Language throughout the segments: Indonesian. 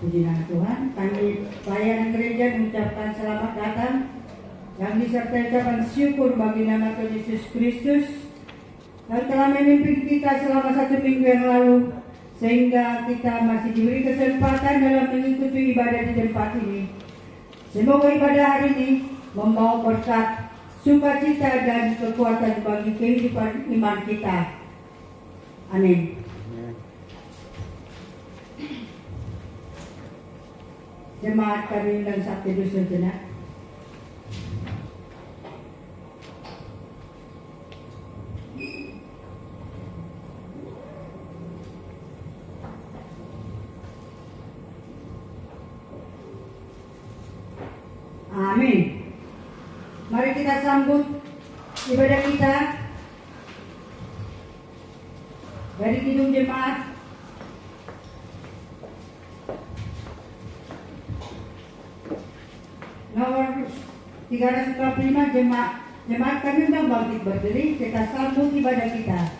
Puji nama Tuhan, kami pelayanan gereja mengucapkan selamat datang yang disertai ucapan syukur bagi nama Tuhan Yesus Kristus yang telah memimpin kita selama 1 minggu yang lalu, sehingga kita masih diberi kesempatan dalam mengikuti ibadah di tempat ini. Semoga ibadah hari ini membawa berkat, sukacita dan kekuatan bagi kehidupan iman kita. Amin. Jemaat kami undang sabtu dusun sejenak. Amin. Mari kita sambut ibadah kita dari gedung jemaat. Nomor 395 jemaat kami undang bangkit berdiri, kita sambut ibadah kita.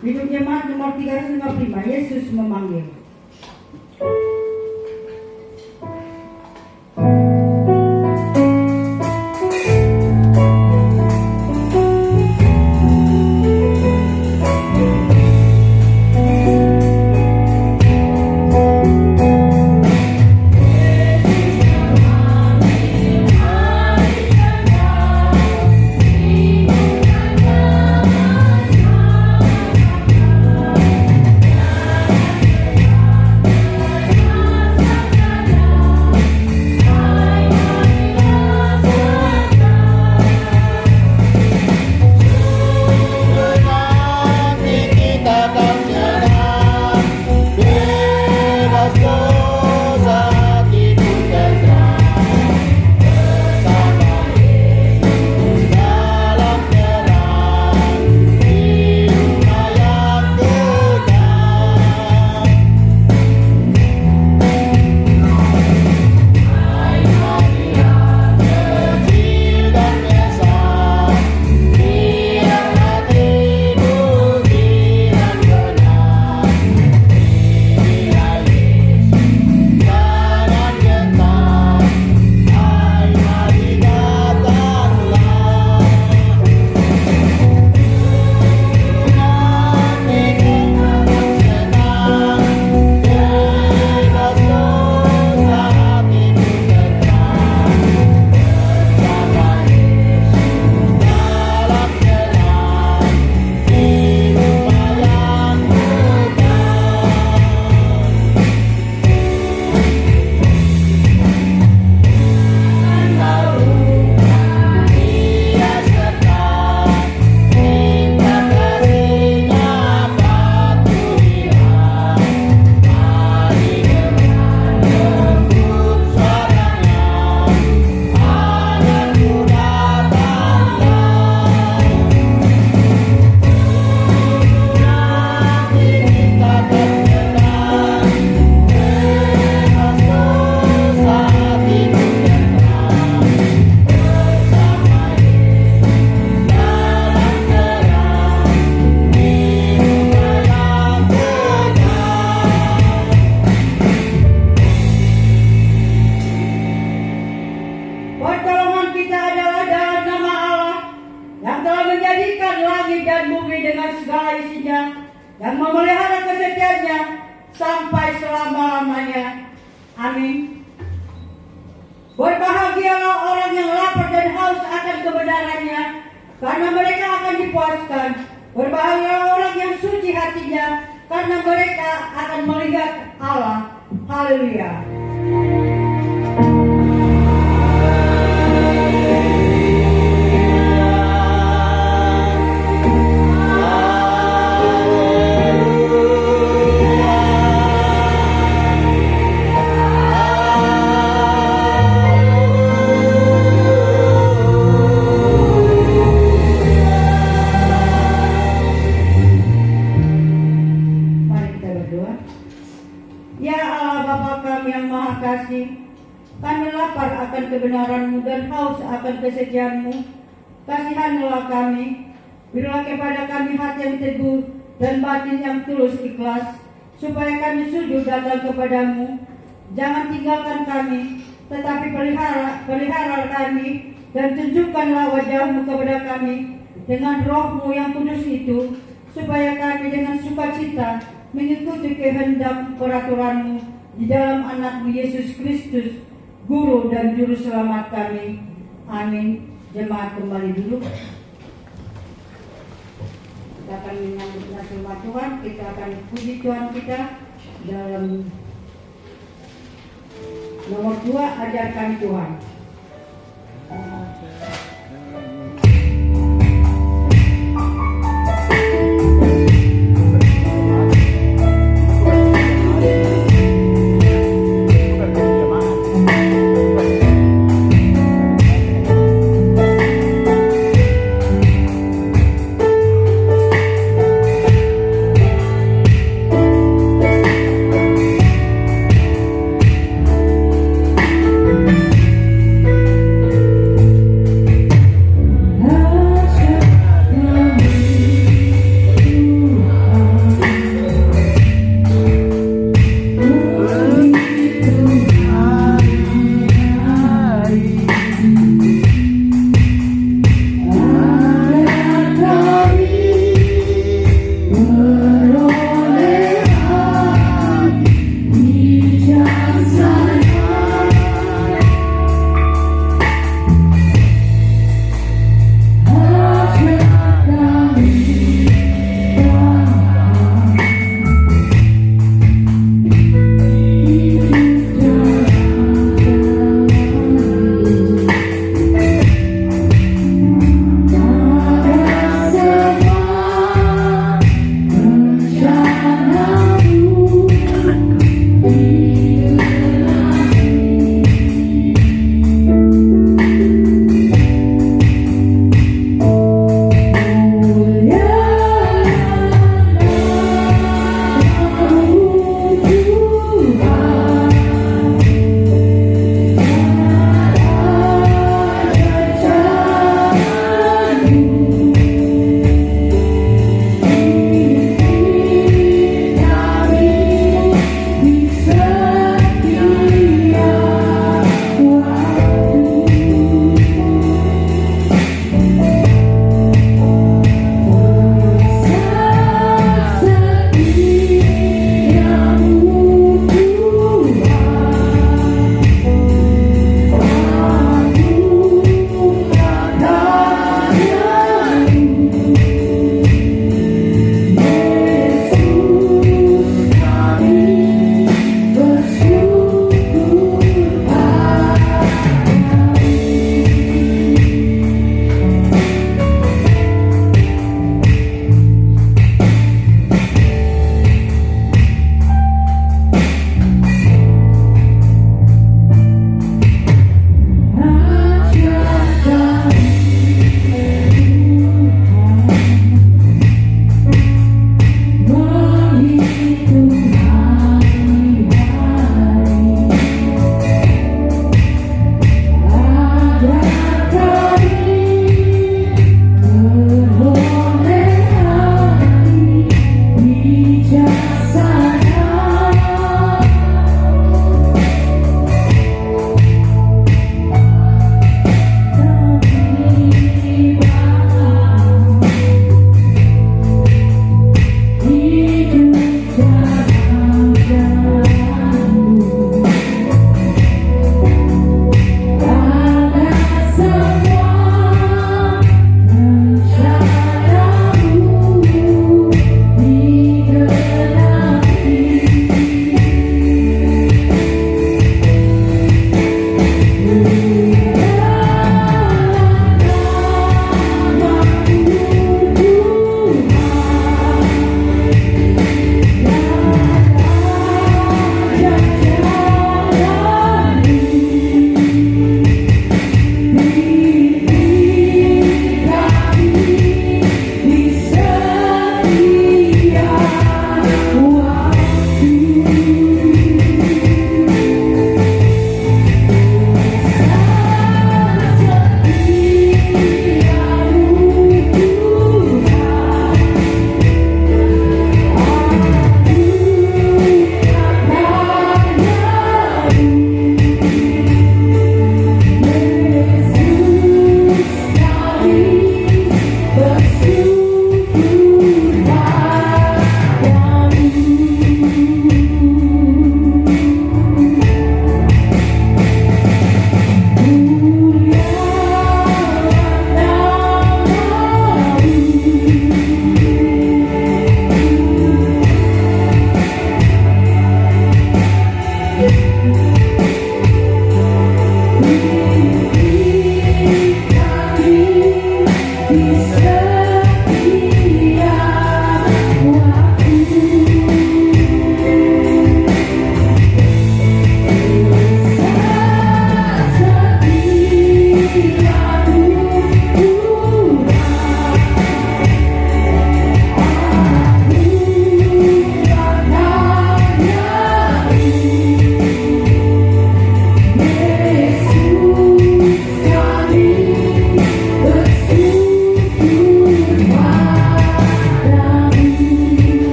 Gedung jemaat nomor 355, Yesus memanggil. Yang memelihara kesetiaannya sampai selama-lamanya. Amin. Berbahagialah orang yang lapar dan haus akan kebenarannya, karena mereka akan dipuaskan. Berbahagialah orang yang suci hatinya, karena mereka akan melihat Allah. Haleluya. Kami lapar akan kebenaran-Mu dan haus akan kesetiaan-Mu. Kasihanilah kami, Berilah kepada kami hati yang teguh dan batin yang tulus ikhlas, supaya kami sujud datang kepadamu. Jangan tinggalkan kami, tetapi pelihara kami, dan tunjukkanlah wajahmu kepada kami dengan rohmu yang kudus itu, supaya kami dengan sukacita mengikuti kehendak peraturanmu di dalam anakmu Yesus Kristus, Guru dan Juru Selamat kami. Amin. Jemaat kembali dulu. Kita akan menyambut firman Tuhan. Kita akan puji Tuhan kita dalam nomor 2, ajarkan Tuhan.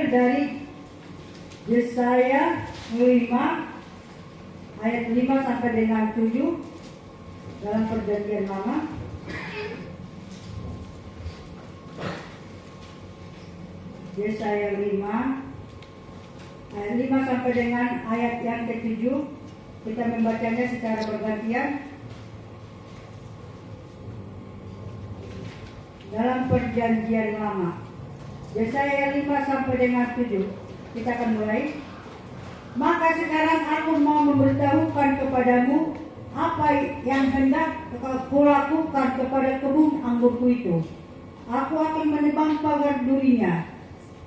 dari Yesaya 5 ayat 5 sampai dengan 7 dalam Perjanjian Lama. Yesaya 5 ayat 5 sampai dengan ayat yang ke-7. Kita membacanya secara bergantian. Dalam Perjanjian Lama, Yesaya 5 sampai dengan 7. Kita akan mulai. Maka sekarang aku mau memberitahukan kepadamu apa yang hendak kulakukan kepada kebun anggurku itu. Aku akan menebang pagar durinya,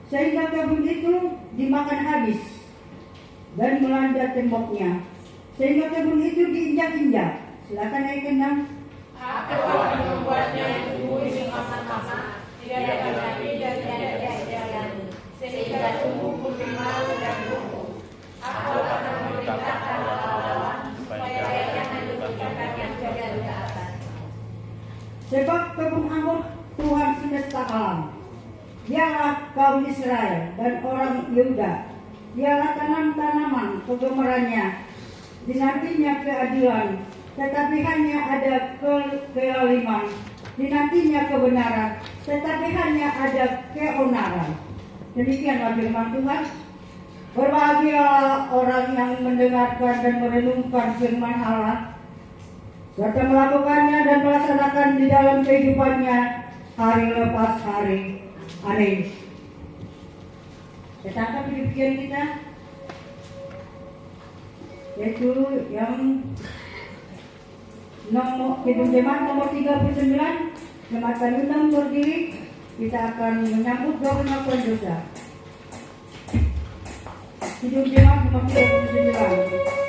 sehingga kebun itu dimakan habis, dan melanda temboknya, sehingga kebun itu diinjak-injak. Silakan naik kenang. Aku akan membuatnya tumbuh di masa-masa, tidak ada lagi dan tidak ada sehingga tumbuh berkembang dan tumbuh. Aku akan memerintahkan lawan supaya jangan dilupakan yang jaga di atas. Sebab kebun anggur Tuhan semesta alam, dialah kaum Israel dan orang Yehuda, dialah tanaman kegemarannya, dinantinya keadilan, tetapi hanya ada kezaliman, dinantinya kebenaran, tetapi hanya ada keonaran. Demikianlah firman Tuhan. Berbahagialah orang yang mendengarkan dan merenungkan firman Allah, serta melakukannya dan melaksanakan di dalam kehidupannya hari lepas hari. Amin. Kita akan demikian kita, yaitu yang Kidung Jemaat nomor 39, Jemaat Kandungan berdiri. Kita akan menyambut doa pengakuan dosa. Kidung Jemaat nomor 39.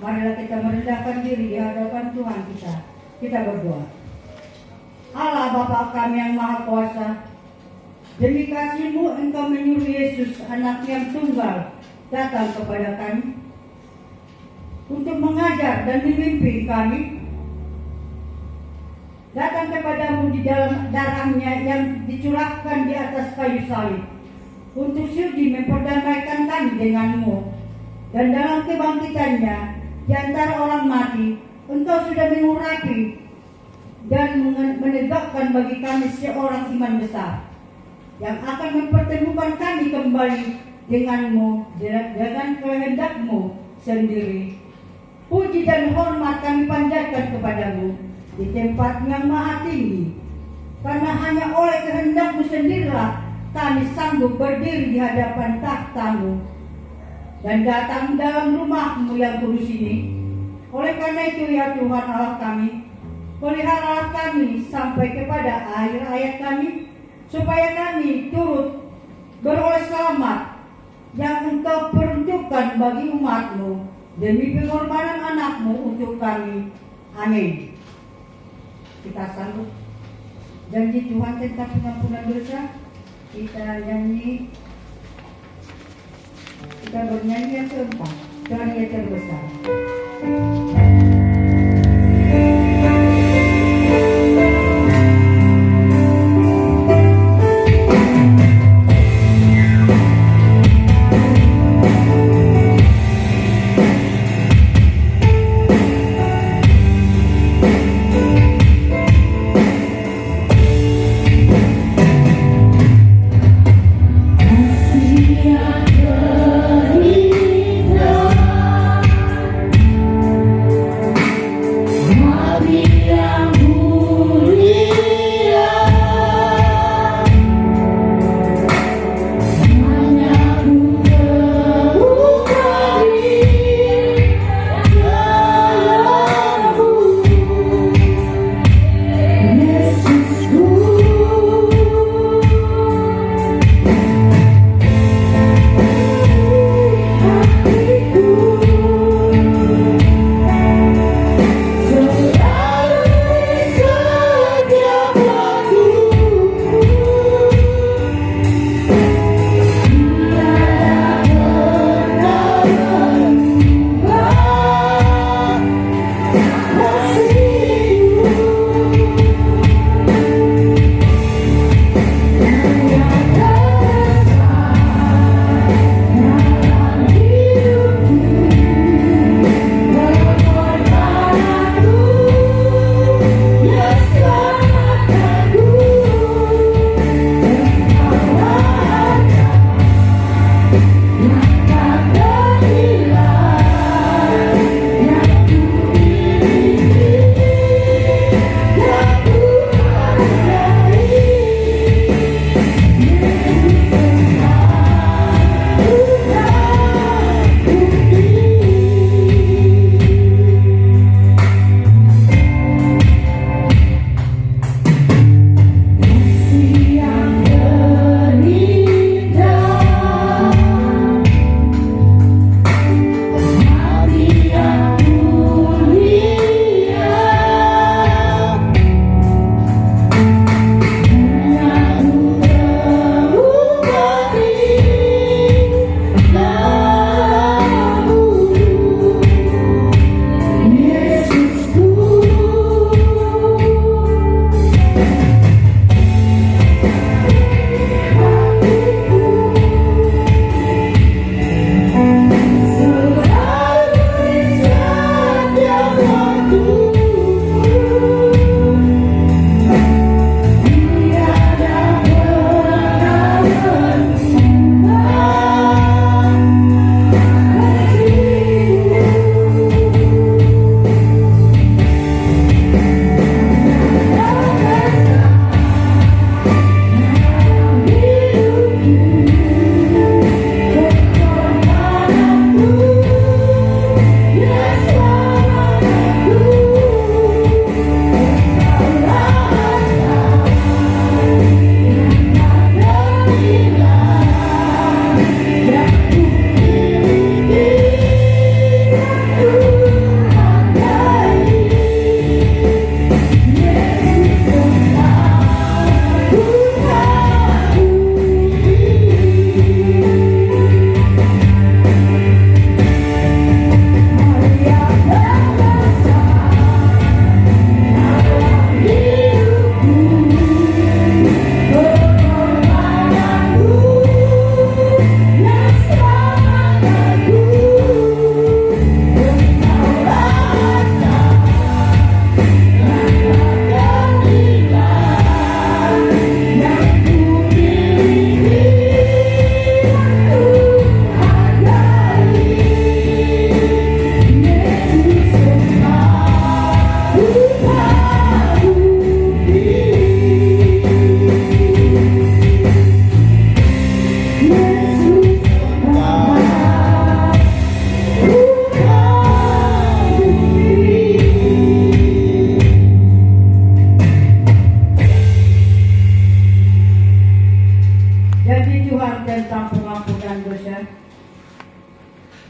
Marilah kita merendahkan diri di hadapan Tuhan kita. Kita berdoa. Allah Bapa kami yang Maha Kuasa, demi kasih-Mu Engkau menyuruh Yesus, anak yang tunggal, datang kepada kami. untuk mengajar dan memimpin kami. Datang kepadamu di dalam darahnya yang dicurahkan di atas kayu salib, untuk sudi memperdamaikan kami denganmu. Dan dalam kebangkitannya di antara orang mati, Engkau sudah mengurapi dan menegakkan bagi kami seorang iman besar, yang akan mempertemukan kami kembali denganmu dengan kehendakmu sendiri. Puji dan hormat kami panjatkan kepadamu di tempat yang maha tinggi, karena hanya oleh kehendakmu sendirilah kami sanggup berdiri di hadapan takhtamu dan datang dalam rumahmu yang kudus ini. Oleh karena itu ya Tuhan Allah kami, peliharalah kami sampai kepada akhir hayat kami, supaya kami turut beroleh selamat yang Engkau peruntukkan bagi umatmu demi pengorbanan anakmu untuk kami. Amin. Kita sanggup janji Tuhan tentang pengampunan dosa. Kita nyanyi, kita bernyanyi yang keempat, Tuhan yang terbesar. Yang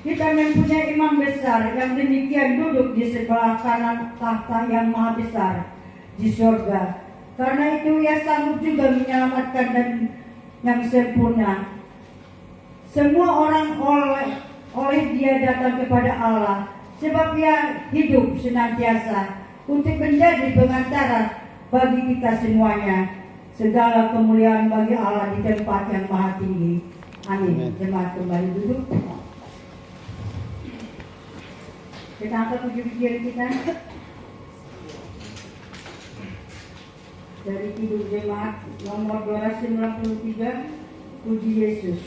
Kita mempunyai imam besar yang demikian duduk di sebelah kanan tahta yang maha besar di surga. Karena itu ia sanggup juga menyelamatkan dan yang sempurna semua orang oleh dia datang kepada Allah, sebab ia hidup senantiasa untuk menjadi pengantara bagi kita semuanya. Segala kemuliaan bagi Allah di tempat yang maha tinggi. Amin. Jemaat kembali duduk. Kita angkat puji-pujian kita dari Kidung Jemaat nomor 293, Puji Yesus.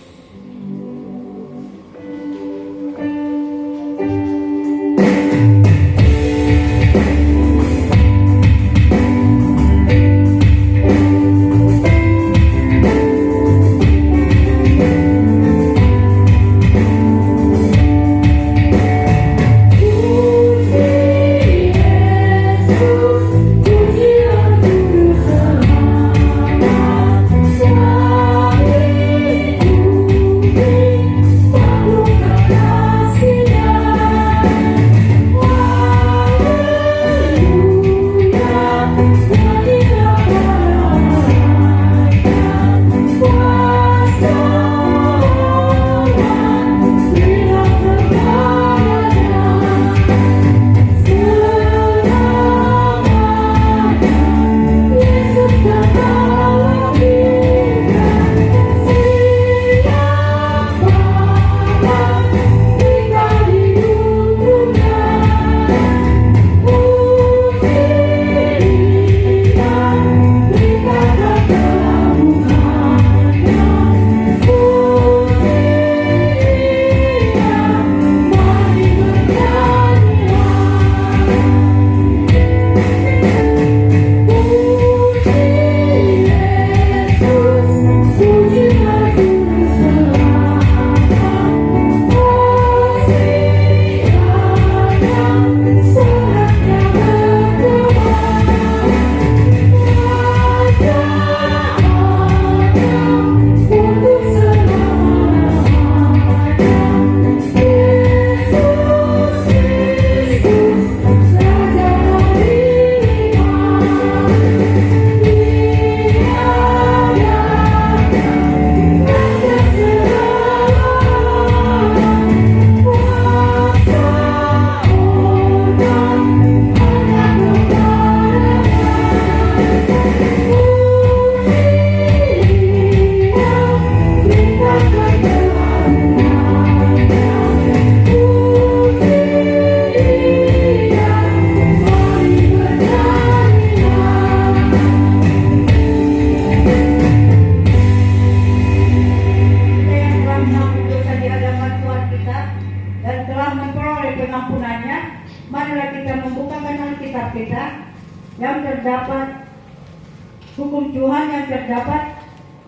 Hukum Tuhan yang terdapat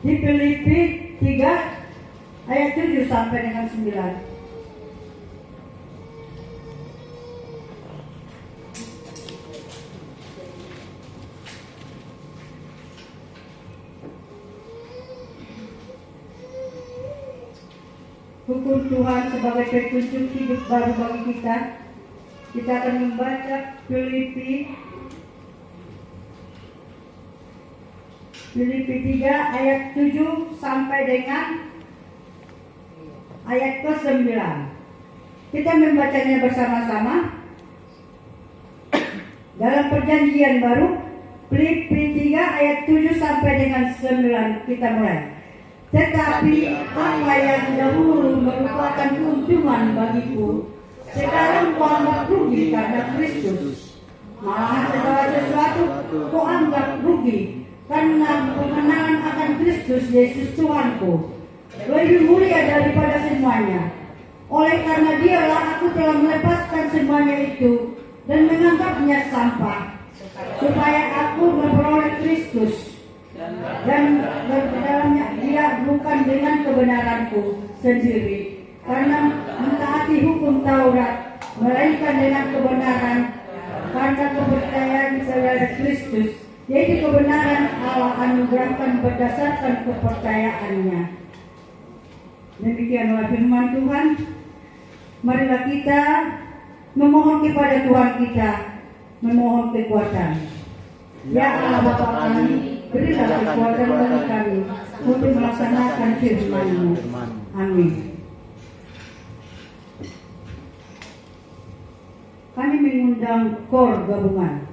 di Filipi 3 ayat 7 sampai dengan 9. Hukum Tuhan sebagai petunjuk hidup baru bagi kita. Kita akan membaca Filipi 3 ayat 7 sampai dengan ayat ke-9. Kita membacanya bersama-sama. Dalam perjanjian baru, Filipi 3 ayat 7 sampai dengan 9, kita mulai. Tetapi apa yang dahulu merupakan keuntungan bagiku, sekarang kuanggap rugi karena Kristus. Malahan segala sesuatu kuanggap rugi karena pengenalan akan Kristus Yesus Tuhanku, lebih mulia daripada semuanya. Oleh karena dialah aku telah melepaskan semuanya itu dan menganggapnya sampah, supaya aku memperoleh Kristus dan berdalamnya dia bukan dengan kebenaranku sendiri, karena mentaati hukum Taurat, melainkan dengan kebenaran karena kepercayaan kepada Kristus, yaitu kebenaran Allah anugerahkan berdasarkan kepercayaannya. Demikianlah firman Tuhan. marilah kita memohon kepada Tuhan kita, memohon kekuatan. Ya Allah Bapa kami, berilah kekuatan bagi kami untuk melaksanakan firman-Mu. Amin. Kami mengundang KOR gabungan.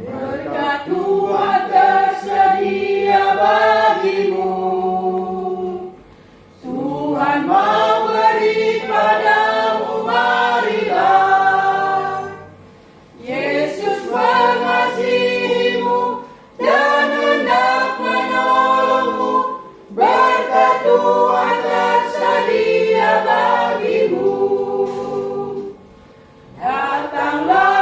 Berkat Tuhan tersedia bagimu. Tuhan mau beri padamu, marilah. Yesus mengasihimu dan hendak menolongmu. Berkat Tuhan tersedia bagimu. Datanglah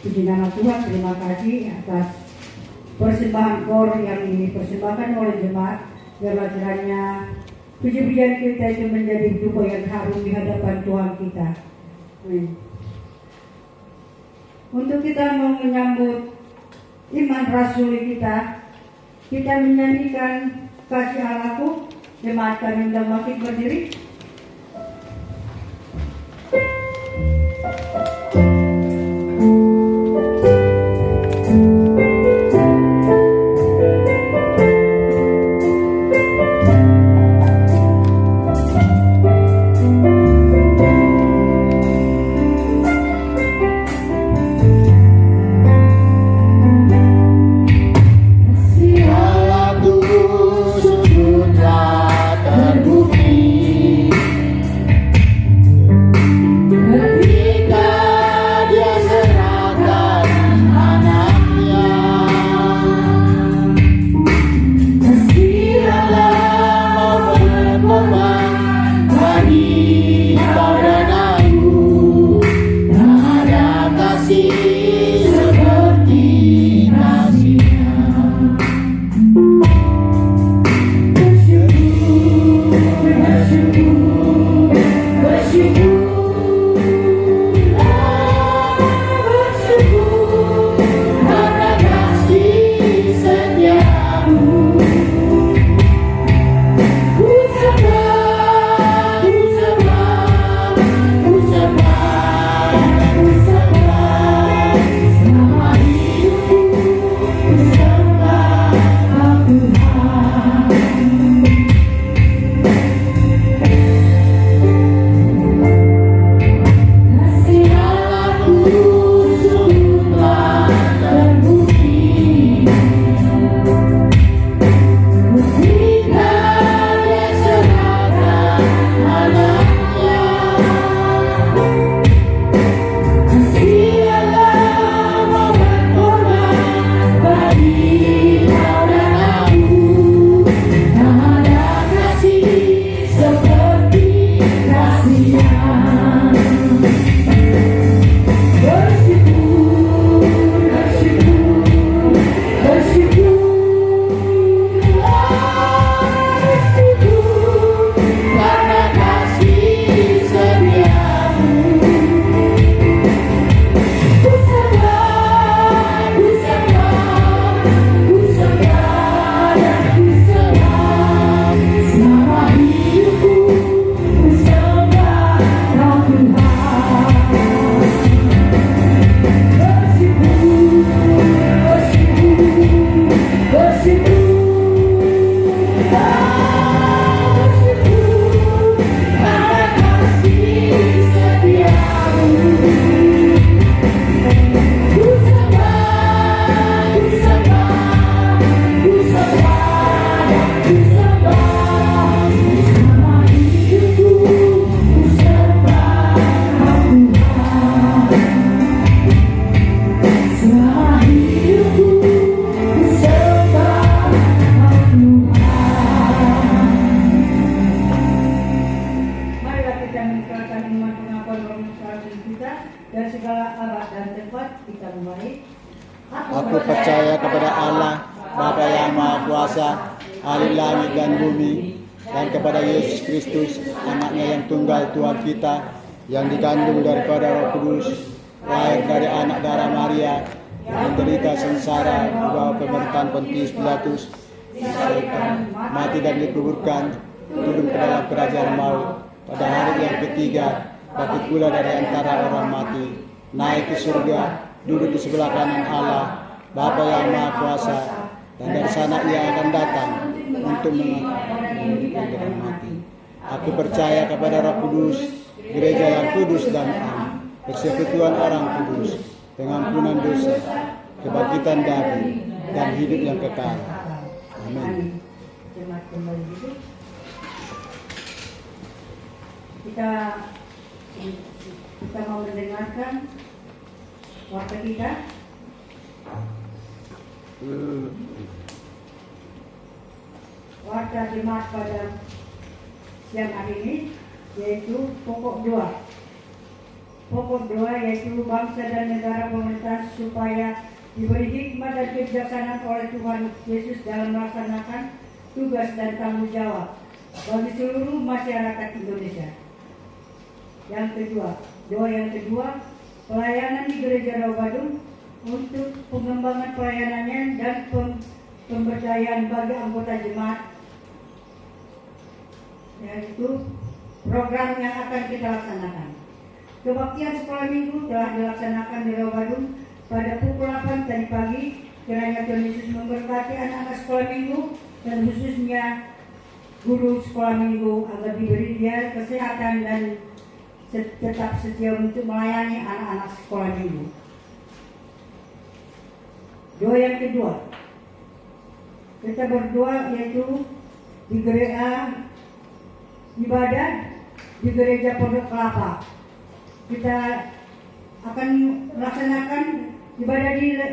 Puji nama Tuhan, terima kasih atas persembahan KOR yang dipersembahkan oleh jemaat. Biarlah kiranya puji-pujian kita itu menjadi dupa yang harum di hadapan Tuhan kita. Amin. Untuk kita mau menyambut iman rasuli kita menyanyikan Kasih Allahku. Jemaat kami undang bangkit berdiri. Kasih dan segala abad dan tempat. Kita mulai. Aku percaya kepada Allah, Bapa yang Maha Kuasa, Ahli langit dan bumi, dan kepada Yesus Kristus, anaknya yang tunggal Tuhan kita, yang dikandung daripada Roh Kudus, lahir dari anak darah Maria, yang menderita sengsara di bawah pemerintahan Pontius Pilatus, disalibkan, mati dan dikuburkan, turun ke dalam kerajaan maut, pada hari yang ketiga bangkit pula dari antara orang mati, naik ke surga, duduk di sebelah kanan Allah, Bapa yang Maha Kuasa, dan dari sana Ia akan datang untuk menghidupkan orang mati. Aku percaya kepada Roh Kudus, gereja yang kudus dan am, persekutuan orang kudus, pengampunan dosa, kebangkitan daging, dan hidup yang kekal. Amin. Jemaat kembali duduk. Kita mau mendengarkan warta kita. Warta jemaat pada siang hari ini yaitu pokok doa. Pokok doa yaitu bangsa dan negara pemerintah supaya diberi hikmat dan kebijaksanaan oleh Tuhan Yesus dalam melaksanakan tugas dan tanggung jawab bagi seluruh masyarakat Indonesia. Yang kedua, doa yang kedua, pelayanan di Gereja Rawabadung untuk pengembangan pelayanannya dan pemberdayaan bagi anggota jemaat, yaitu program yang akan kita laksanakan. Kebaktian sekolah minggu telah dilaksanakan di Rawabadung pada pukul 8 tadi pagi. Kiranya Tuhan Yesus memberkati anak-anak sekolah minggu dan khususnya guru sekolah minggu agar diberi dia kesehatan dan tetap setia untuk melayani anak-anak sekolah minggu. Doa yang kedua, kita berdoa yaitu di gereja ibadah di Gereja Pondok Kelapa. Kita akan melaksanakan ibadah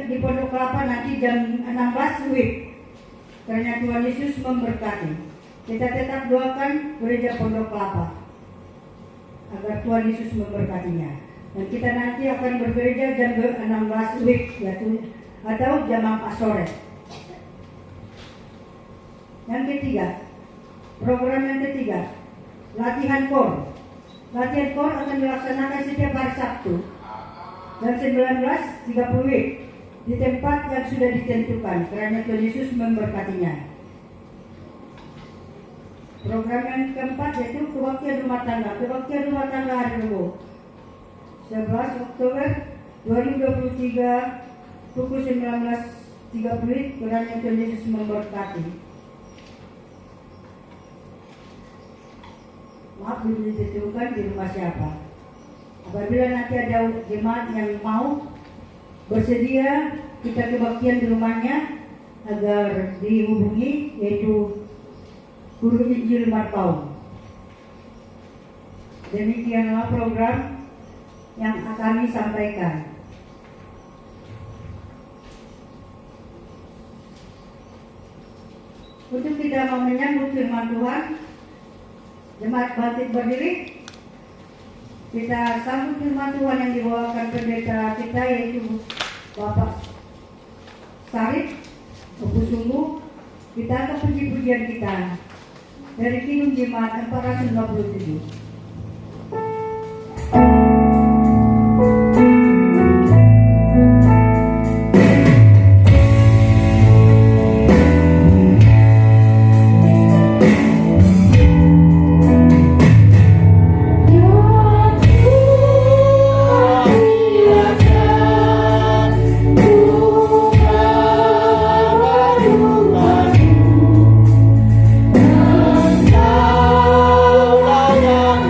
di Pondok Kelapa nanti jam 16 WIB. Karena Tuhan Yesus memberkati. Kita tetap doakan Gereja Pondok Kelapa agar Tuhan Yesus memberkatinya. Dan kita nanti akan bergereja jam 16 WIB atau jam 4 sore. Yang ketiga, program yang ketiga, latihan KOR. Latihan KOR akan dilaksanakan setiap hari Sabtu jam 19.30 WIB di tempat yang sudah ditentukan. Karena Tuhan Yesus memberkatinya. Program yang keempat yaitu kebaktian rumah tangga. Kebaktian rumah tangga hari Rabu 11 Oktober 2023 pukul 19.30. Kiranya Tuhan Yesus memberkati. Maaf, belum ditentukan di rumah siapa. Apabila nanti ada jemaat yang mau bersedia kita kebaktian di rumahnya, agar dihubungi yaitu Guru Injil Marpaung. Demikianlah program yang kami sampaikan. Untuk kita mau menyambut firman Tuhan, jemaat bangkit berdiri. Kita sambut firman Tuhan yang dibawakan pendeta kita yaitu Bapak Sarip Sungguh. Kita akan puji-pujian kita dari Kidung Jemaat 457. Yang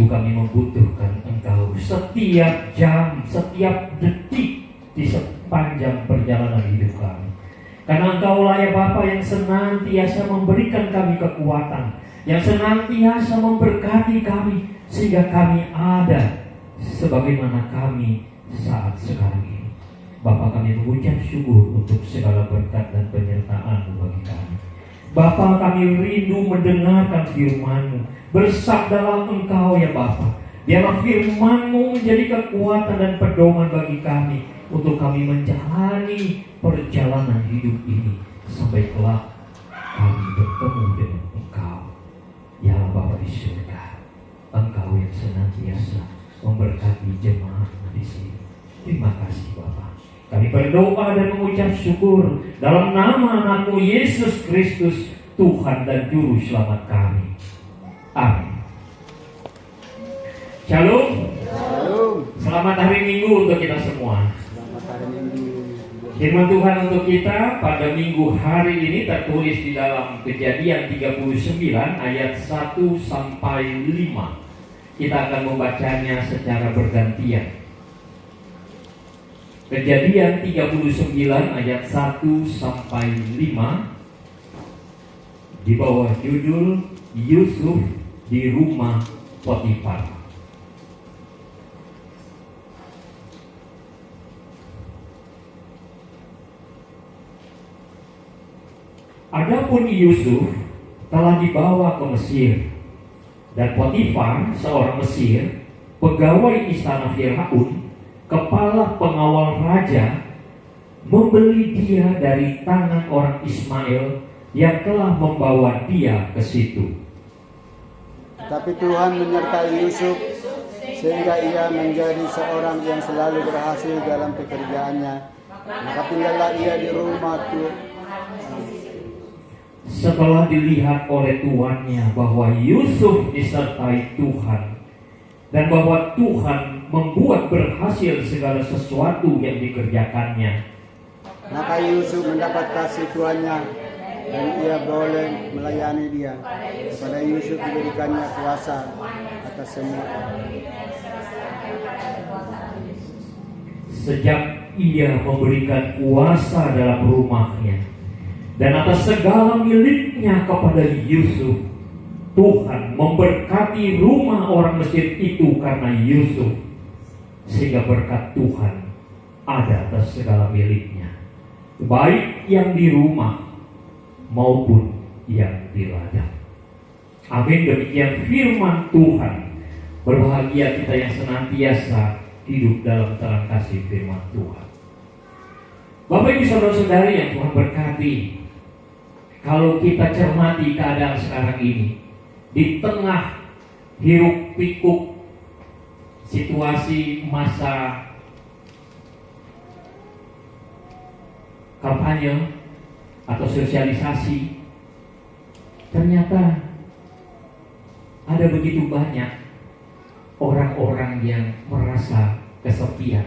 sungguh kami membutuhkan Engkau setiap jam, setiap detik di sepanjang perjalanan hidup kami. Karena Engkaulah ya Bapa yang senantiasa memberikan kami kekuatan, yang senantiasa memberkati kami, sehingga kami ada sebagaimana kami saat sekarang ini. Bapa, kami mengucap syukur untuk segala berkat dan penyertaan-Mu bagi kami. Bapa, kami rindu mendengarkan firman-Mu. Bersabdalah Engkau ya Bapa. Biarlah firman-Mu menjadi kekuatan dan pedoman bagi kami untuk kami menjalani perjalanan hidup ini sampai kelak kami bertemu dengan Engkau. Ya Bapa di surga, Engkau yang senantiasa memberkati jemaat di sini. Terima kasih Bapa. Kami berdoa dan mengucap syukur dalam nama anakmu Yesus Kristus, Tuhan dan Juru Selamat kami. Amin. Shalom. Shalom. Selamat hari Minggu untuk kita semua. Selamat hari Minggu. Firman Tuhan untuk kita pada minggu hari ini tertulis di dalam Kejadian 39 ayat 1 sampai 5. Kita akan membacanya secara bergantian. Kejadian 39 ayat 1 sampai 5 di bawah judul Yusuf di rumah Potifar. Adapun Yusuf telah dibawa ke Mesir, dan Potifar seorang Mesir, pegawai istana Firaun, kepala pengawal raja, membeli dia dari tangan orang Ismail yang telah membawa dia ke situ. Tapi Tuhan menyertai Yusuf sehingga ia menjadi seorang yang selalu berhasil dalam pekerjaannya. Maka tinggallah ia di rumah Tuhan. Setelah dilihat oleh tuannya bahwa Yusuf disertai Tuhan dan bahwa Tuhan membuat berhasil segala sesuatu yang dikerjakannya, Maka Yusuf mendapat kasih tuannya dan ia boleh melayani dia. Kepada Yusuf diberikannya kuasa atas semua. sejak ia memberikan kuasa dalam rumahnya dan atas segala miliknya kepada Yusuf, Tuhan memberkati rumah orang Mesir itu karena Yusuf, sehingga berkat Tuhan ada atas segala miliknya, baik yang di rumah maupun yang di ladang. Amin. Demikian firman Tuhan. Berbahagia kita yang senantiasa hidup dalam terang kasih firman Tuhan. Bapak Ibu saudara-saudari yang Tuhan berkati, kalau kita cermati keadaan sekarang ini, di tengah hiruk pikuk situasi masa kampanye atau sosialisasi, ternyata ada begitu banyak orang-orang yang merasa kesepian,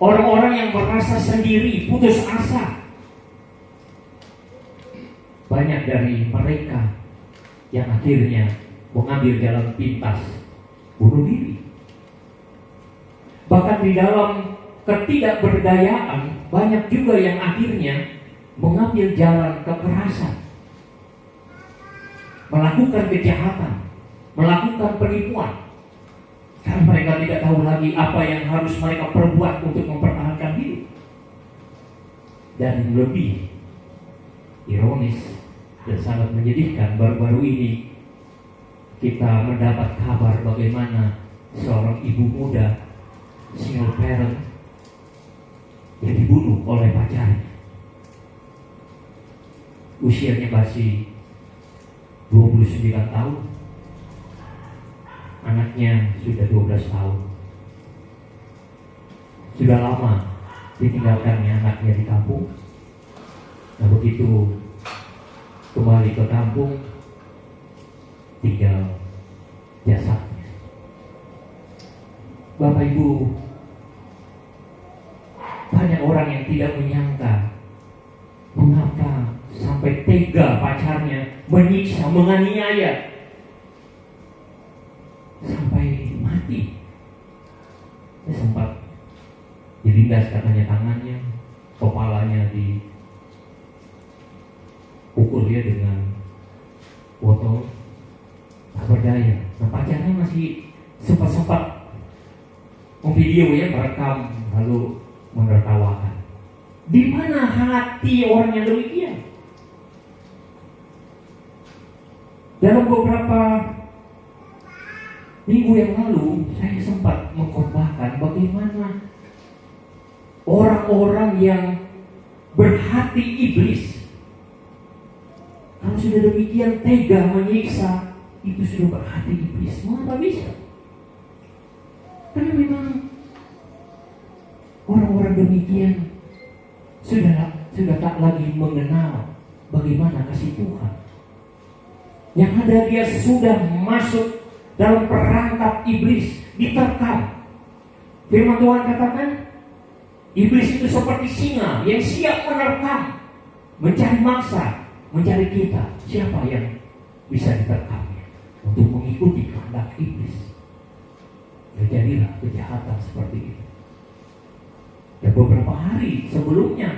orang-orang yang merasa sendiri, putus asa. Banyak dari mereka yang akhirnya mengambil jalan pintas, bunuh diri. Bahkan di dalam ketidakberdayaan, banyak juga yang akhirnya mengambil jalan kekerasan, melakukan kejahatan, melakukan penipuan, karena mereka tidak tahu lagi apa yang harus mereka perbuat untuk mempertahankan hidup. Dan lebih ironis dan sangat menyedihkan, baru-baru ini kita mendapat kabar bagaimana seorang ibu muda single parent yang dibunuh oleh pacarnya. Usianya masih 29 tahun, anaknya sudah 12 tahun. Sudah lama ditinggalkannya anaknya di kampung. Nah, begitu kembali ke kampung, tinggal jasadnya. Bapak Ibu, banyak orang yang tidak menyangka mengapa sampai tega pacarnya menyiksa, menganiaya. mati. Saya sempat dilindas katanya tangannya, kepalanya dipukul dia dengan botol, tak berdaya. Nah, pacarnya masih sempat memvideo ya, merekam lalu menertawakan. Di mana hati orang yang demikian? Dalam beberapa minggu yang lalu saya sempat mengkhotbahkan bagaimana orang-orang yang berhati iblis, kalau sudah demikian tega menyiksa, itu sudah berhati iblis. Mengapa bisa? Karena memang orang-orang demikian sudah tak lagi mengenal bagaimana kasih Tuhan. Yang ada dia sudah masuk dalam perangkap iblis, diterkam. Firman Tuhan katakan, iblis itu seperti singa yang siap menerkam, mencari mangsa, mencari kita. Siapa yang bisa diterkamnya untuk mengikuti kehendak iblis? Terjadilah kejahatan seperti itu. Dan beberapa hari sebelumnya,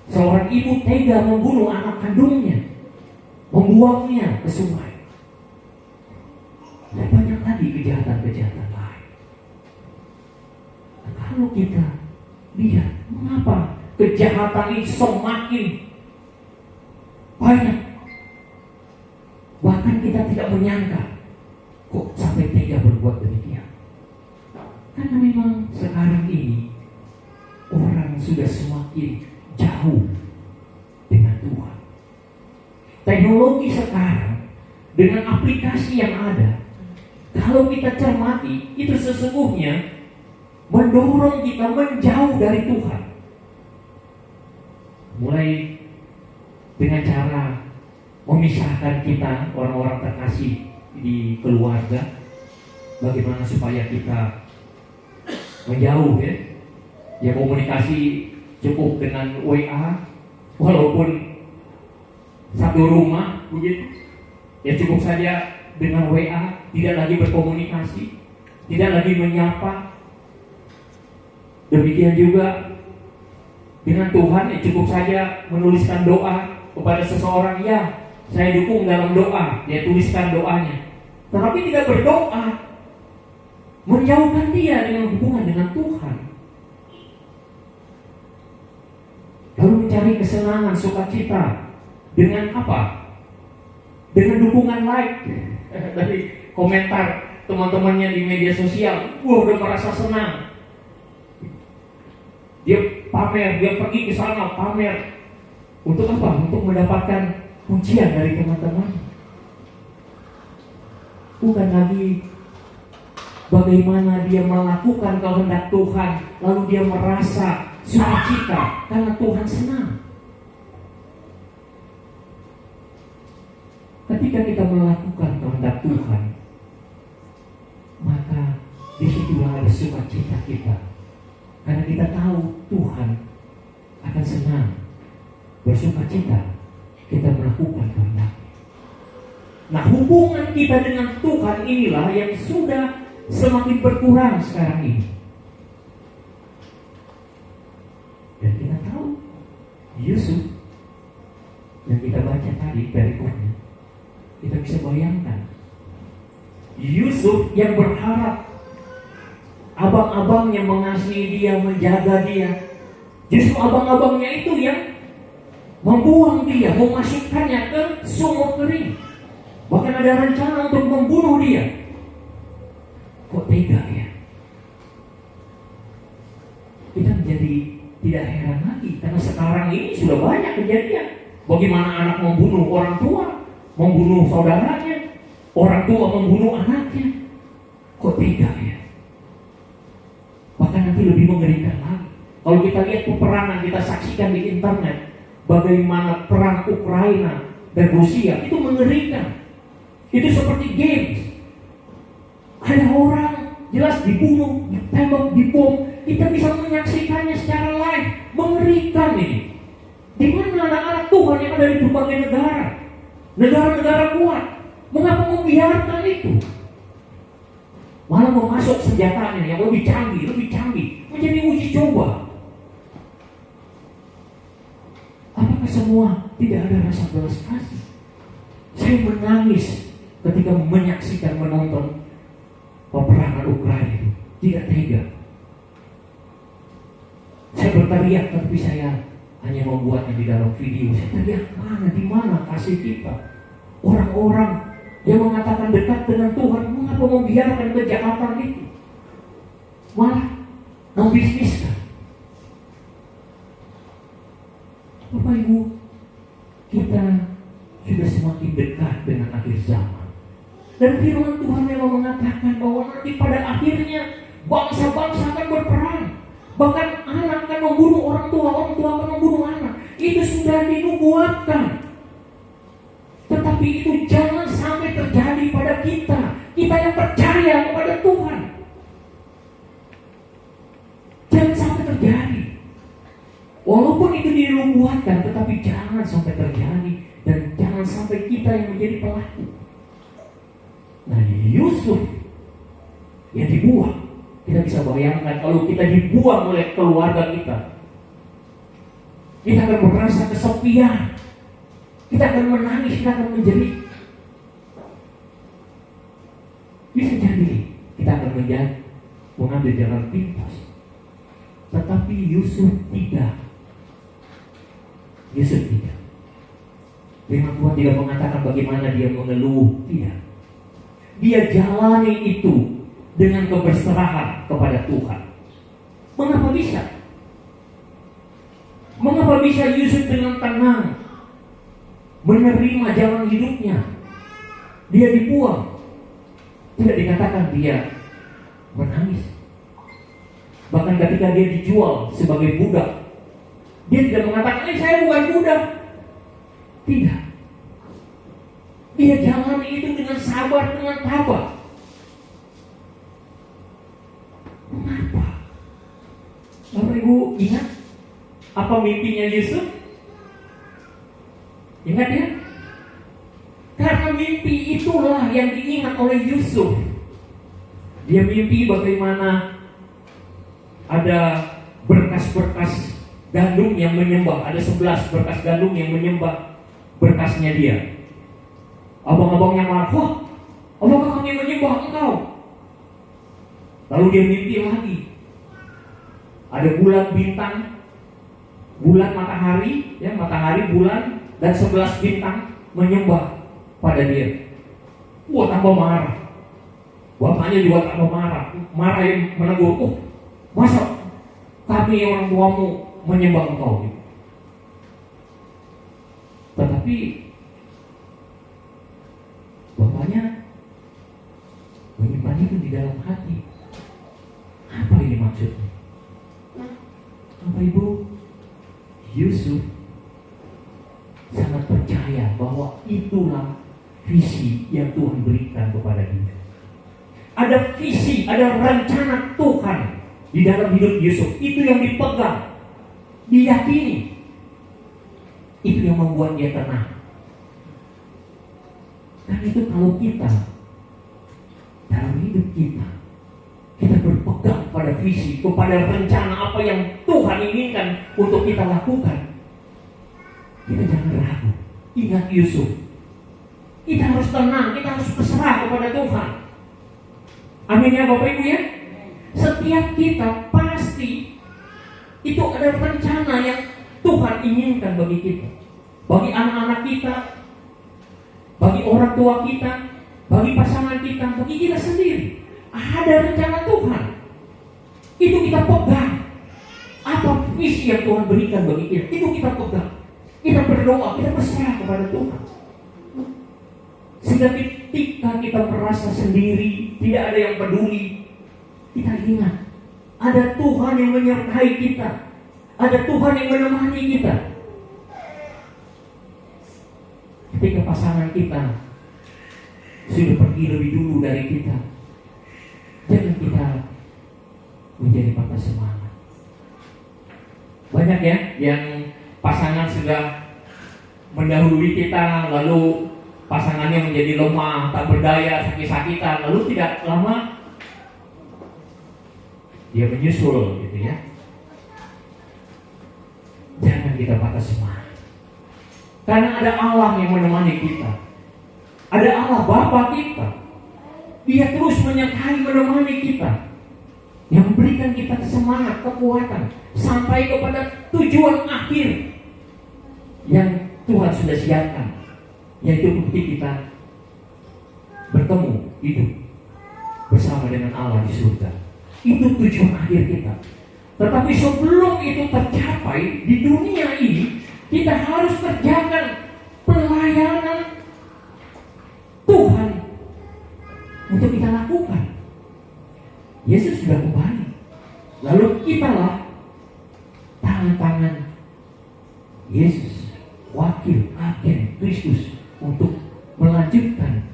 seorang ibu tega membunuh anak kandungnya, membuangnya ke sungai. Dan banyak lagi kejahatan-kejahatan lain. Nah, kalau kita lihat mengapa kejahatan ini semakin banyak, bahkan kita tidak menyangka kok sampai tega berbuat demikian. Karena memang sekarang ini orang sudah semakin jauh dengan Tuhan. Teknologi sekarang dengan aplikasi yang ada, kalau kita cermati, itu sesungguhnya mendorong kita menjauh dari Tuhan. Mulai dengan cara memisahkan kita, orang-orang terkasih di keluarga, bagaimana supaya kita menjauh ya. Ya, komunikasi cukup dengan WA, walaupun satu rumah begitu, ya cukup saja dengan WA, tidak lagi berkomunikasi, tidak lagi menyapa. Demikian juga dengan Tuhan, ya cukup saja menuliskan doa kepada seseorang, ya saya dukung dalam doa, dia tuliskan doanya, tetapi tidak berdoa, menjauhkan dia dengan hubungan dengan Tuhan. Lalu mencari kesenangan, sukacita dengan apa? Dengan dukungan like dari komentar teman-temannya di media sosial. Wah, udah merasa senang. Dia pamer, dia pergi ke sana pamer. Untuk apa? Untuk mendapatkan pujian dari teman-teman. Bukan lagi bagaimana dia melakukan kehendak Tuhan, lalu dia merasa sukacita karena Tuhan senang. Ketika kita melakukan kehendak Tuhan, maka disitulah ada sukacita kita, karena kita tahu Tuhan akan senang, bersukacita kita melakukan kehendak. Nah, hubungan kita dengan Tuhan inilah yang sudah semakin berkurang sekarang ini. Dan kita tahu Yusuf yang kita baca tadi perikopnya, kita bisa bayangkan Yusuf yang berharap abang-abangnya mengasihi dia, menjaga dia, justru abang-abangnya itu yang membuang dia, memasukkannya ke sumur kering, bahkan ada rencana untuk membunuh dia. Kok tega ya? Kita menjadi tidak heran lagi, karena sekarang ini sudah banyak kejadian. Bagaimana anak membunuh orang tua, membunuh saudaranya, orang tua membunuh anaknya. Kok tega ya? Bahkan nanti lebih mengerikan lagi. Kalau kita lihat peperangan, kita saksikan di internet, bagaimana perang Ukraina dan Rusia, itu mengerikan. Itu seperti games. Ada orang jelas dibunuh, ditembak, dibom. Kita bisa menyaksikannya secara live. Mengerikan ini. Di mana anak-anak Tuhan yang ada di berbagai negara, negara-negara kuat, mengapa membiarkan itu? malah memasuk senjatanya yang lebih canggih, menjadi uji coba. Apakah semua tidak ada rasa belas kasih? Saya menangis ketika menyaksikan, menonton peperangan Ukraina itu. Tidak tega. Saya berteriak, tapi saya hanya membuatnya di dalam video. Saya teriak, di mana kasih kita? Orang-orang yang mengatakan dekat dengan Tuhan, mengapa membiarkan kejahatan itu? Malah membisniskan. Bapak Ibu, kita sudah semakin dekat dengan akhir zaman. Dan firman Tuhan memang mengatakan bahwa nanti pada akhirnya bangsa-bangsa akan berperang. Bahkan anak akan membunuh orang tua akan membunuh anak. Itu sudah dinubuatkan. Tetapi itu jangan sampai terjadi pada kita yang percaya kepada Tuhan. Jangan sampai terjadi. Walaupun itu dinubuatkan, tetapi jangan sampai terjadi. Dan jangan sampai kita yang menjadi pelaku. Nah, Yusuf yang dibuang, kita bisa bayangkan kalau kita dibuang oleh keluarga kita akan merasa kesepian, kita akan menangis, kita akan menjerit. Bisa jadi kita akan mengambil jalan pintas. Tetapi Yusuf tidak. Firman Tuhan tidak mengatakan bagaimana dia mengeluh, tidak. Dia jalani itu dengan keberserahan kepada Tuhan. Mengapa bisa? Mengapa bisa Yusuf dengan tenang menerima jalan hidupnya? Dia dibuang. Tidak dikatakan dia menangis. Bahkan ketika dia dijual sebagai budak, dia tidak mengatakan, saya bukan budak. Tidak. Dia jalani itu dengan sabar, dengan tabah. Mengapa? Bapak Ibu ingat apa mimpinya Yusuf? Ingat ya? Karena mimpi itulah yang diingat oleh Yusuf. Dia mimpi bagaimana ada berkas-berkas gandum yang menyembah. Ada 11 berkas gandum yang menyembah berkasnya dia. Abang-abangnya marah, wah, apakah kami menyembah engkau? Lalu dia mimpi lagi. Ada bulan, bintang, bulan, matahari, bulan, dan 11 bintang menyembah pada dia. Wah, tambah marah. Bapaknya juga tambah marah. Marah yang menegur, masa kami orang tuamu menyembah engkau? Tetapi bapaknya menyimpan itu di dalam hati. Apa ini maksudnya? Bapak Ibu, Yusuf sangat percaya bahwa itulah visi yang Tuhan berikan kepada dia. Ada visi, ada rencana Tuhan di dalam hidup Yusuf. Itu yang dipegang, diyakini. Itu yang membuat dia tenang. Dan itu kalau kita dalam hidup kita berpegang pada visi, kepada rencana apa yang Tuhan inginkan untuk kita lakukan, kita jangan ragu. Ingat Yusuf, kita harus tenang, kita harus berserah kepada Tuhan. Amin ya Bapak Ibu ya. Setiap kita pasti itu ada rencana yang Tuhan inginkan bagi kita, bagi anak-anak kita, bagi orang tua kita, bagi pasangan kita, bagi kita sendiri. Ada rencana Tuhan. Itu kita pegang. Apa visi yang Tuhan berikan bagi kita, itu kita pegang. Kita berdoa, kita berserah kepada Tuhan. Sehingga ketika kita merasa sendiri, tidak ada yang peduli, kita ingat ada Tuhan yang menyertai kita, ada Tuhan yang menemani kita. Ketika pasangan kita sudah pergi lebih dulu dari kita, jangan kita menjadi patah semangat. Banyak ya yang pasangan sudah mendahului kita, lalu pasangannya menjadi lemah, tak berdaya, sakit-sakitan, lalu tidak lama dia menyusul gitu ya. Jangan kita patah semangat. Karena ada Allah yang menemani kita. Ada Allah Bapa kita. Dia terus menyertai menemani kita. Yang memberikan kita semangat, kekuatan sampai kepada tujuan akhir yang Tuhan sudah siapkan, yaitu bukti kita bertemu hidup bersama dengan Allah di surga. Itu tujuan akhir kita. Tetapi sebelum itu tercapai di dunia ini, kita harus kerjakan pelayanan Tuhan untuk kita lakukan. Yesus sudah kembali. Lalu kitalah tangan-tangan Yesus, wakil agen Kristus untuk melanjutkan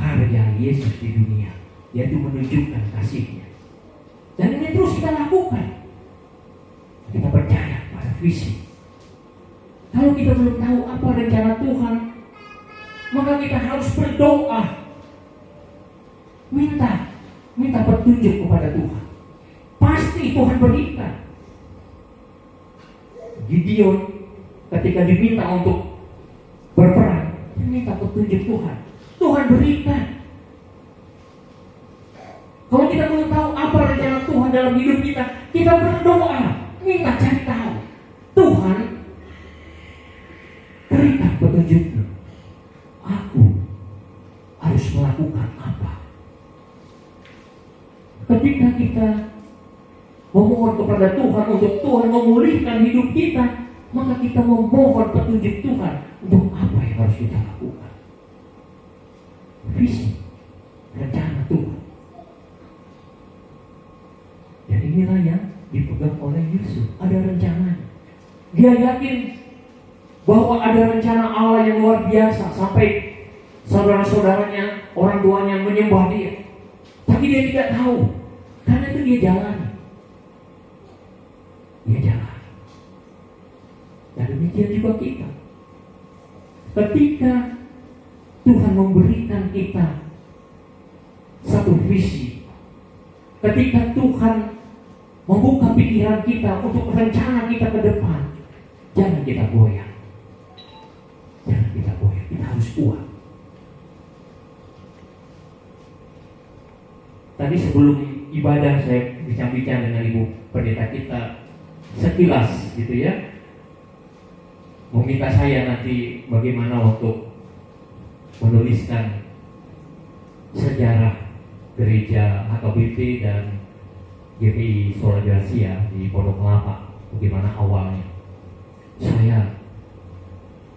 karya Yesus di dunia, yaitu menunjukkan kasih-Nya. Dan ini terus kita lakukan. Kita percaya pada visi. Kalau kita belum tahu apa rencana Tuhan, maka kita harus berdoa, minta petunjuk kepada Tuhan. Pasti Tuhan berikan. Gideon ketika diminta untuk berperang, dia minta petunjuk Tuhan. Tuhan berikan. Kalau kita belum tahu apa rencana Tuhan dalam hidup kita, kita berdoa, minta cari tahu. Tuhan, berikan petunjuk-Mu. Aku harus melakukan apa? Ketika kita memohon kepada Tuhan untuk Tuhan memulihkan hidup kita, maka kita memohon petunjuk Tuhan untuk apa yang harus kita lakukan. Visi, rencana Tuhan. Dan inilah yang dipegang oleh Yusuf. Ada rencana. Dia yakin bahwa ada rencana Allah yang luar biasa, sampai saudara-saudaranya, orang tuanya menyembah dia. Tapi dia tidak tahu. Karena itu dia jalan. Dia jalan. Dan demikian juga kita. Ketika Tuhan memberikan kita satu visi, ketika Tuhan membuka pikiran kita untuk rencana kita ke depan, jangan kita goyah. Jangan kita goyah. Kita harus kuat. Tadi sebelum ibadah saya bincang-bincang dengan Ibu Pendeta kita sekilas gitu ya, meminta saya nanti bagaimana untuk menuliskan sejarah gereja HKBP dan GPI Suara Gracia di Pondok Kelapa, bagaimana awalnya. Saya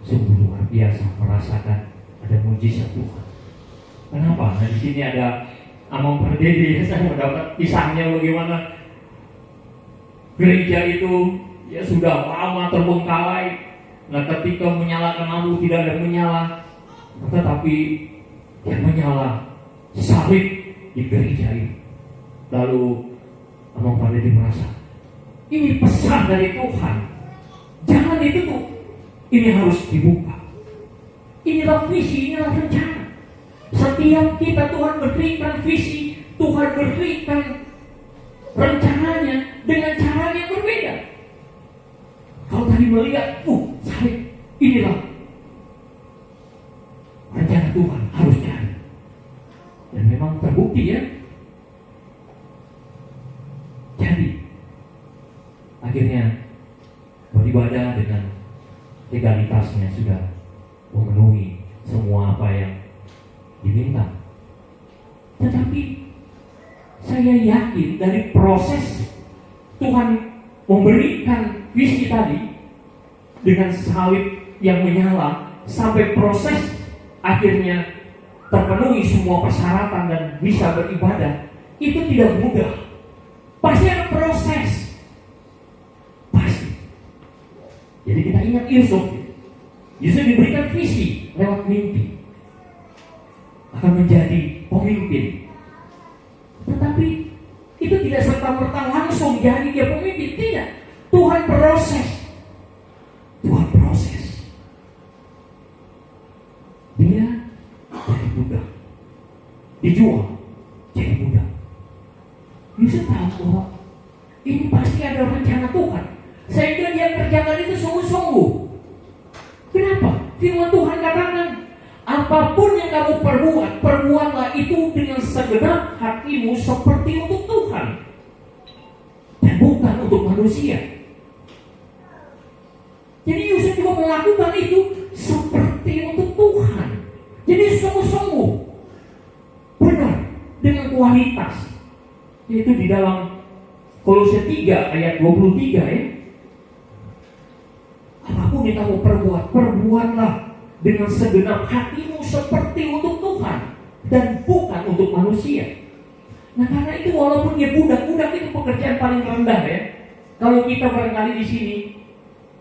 sungguh luar biasa merasakan ada mujizat Tuhan. Kenapa? Nah, di sini ada Amang Perdede, saya mendapat kisahnya bagaimana gereja itu ya sudah lama terbengkalai. Nah, ketika menyalakan lampu tidak ada menyala, tetapi yang menyala salib di gereja itu. Lalu Amang Perdede merasa ini pesan dari Tuhan, jangan ditutup, ini harus dibuka. Inilah visi, inilah rencana. Setiap kita Tuhan berikan visi, Tuhan berikan rencananya dengan cara yang berbeda. Kalau tadi melihat, salib, inilah rencana Tuhan, harus cari. Dan memang terbukti ya. Jadi akhirnya beribadah dengan legalitasnya sudah memenuhi semua apa yang diminta. Tetapi saya yakin dari proses Tuhan memberikan visi tadi dengan salib yang menyala sampai proses akhirnya terpenuhi semua persyaratan dan bisa beribadah, itu tidak mudah. Pasti ada proses. Pasti. Jadi kita ingat Yusuf. Yusuf diberikan visi lewat mimpi, akan menjadi pemimpin. Tetapi itu tidak serta-merta langsung jadi dia pemimpin. Tidak. Tuhan proses. Tuhan proses. Dia jadi budak, dijual jadi budak. Yusuf tahu ada rencana Tuhan, sehingga dia kerjakan itu sungguh-sungguh. Kenapa? Firman Tuhan katakan, apapun yang kamu perbuat, perbuatlah itu dengan segenap hatimu seperti untuk Tuhan dan bukan untuk manusia. Jadi Yusuf juga melakukan itu seperti untuk Tuhan. Jadi sungguh-sungguh, benar, dengan kualitas. Yaitu di dalam Kolose 3 ayat 23 ya. Apapun yang kamu perbuat, perbuatlah dengan segenap hatimu seperti untuk Tuhan dan bukan untuk manusia. Nah, karena itu walaupun dia budak itu pekerjaan paling rendah ya. Kalau kita barangkali di sini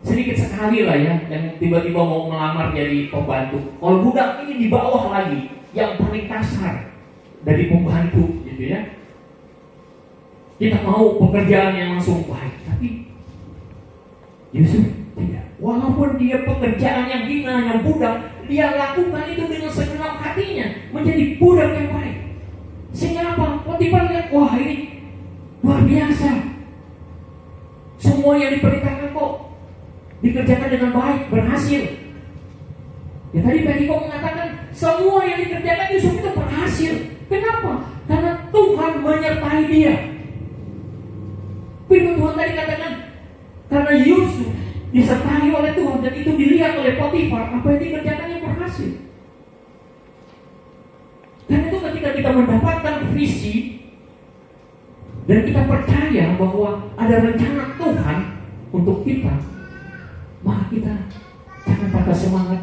sedikit sekali lah ya, yang tiba-tiba mau melamar jadi pembantu. Kalau budak ini di bawah lagi, yang paling kasar dari pembantu gitu ya. Kita mau pekerjaan yang langsung baik, tapi Yusuf tidak. Walaupun dia pekerjaan yang hina, yang budak, dia lakukan itu dengan segenap hatinya, menjadi budak yang baik. Sehingga apa? Potifar lihat, wah ini luar biasa. Semua yang diperintahkan kok dikerjakan dengan baik, berhasil. Ya tadi Pediko mengatakan semua yang dikerjakan Yusuf itu berhasil. Kenapa? Karena Tuhan menyertai dia. Firman Tuhan tadi katakan, karena Yusuf disertai oleh Tuhan dan itu dilihat oleh Potifar, apa yang dikerjakannya berhasil. Dan itu ketika kita mendapatkan visi dan kita percaya bahwa ada rencana Tuhan untuk kita, maka kita jangan patah semangat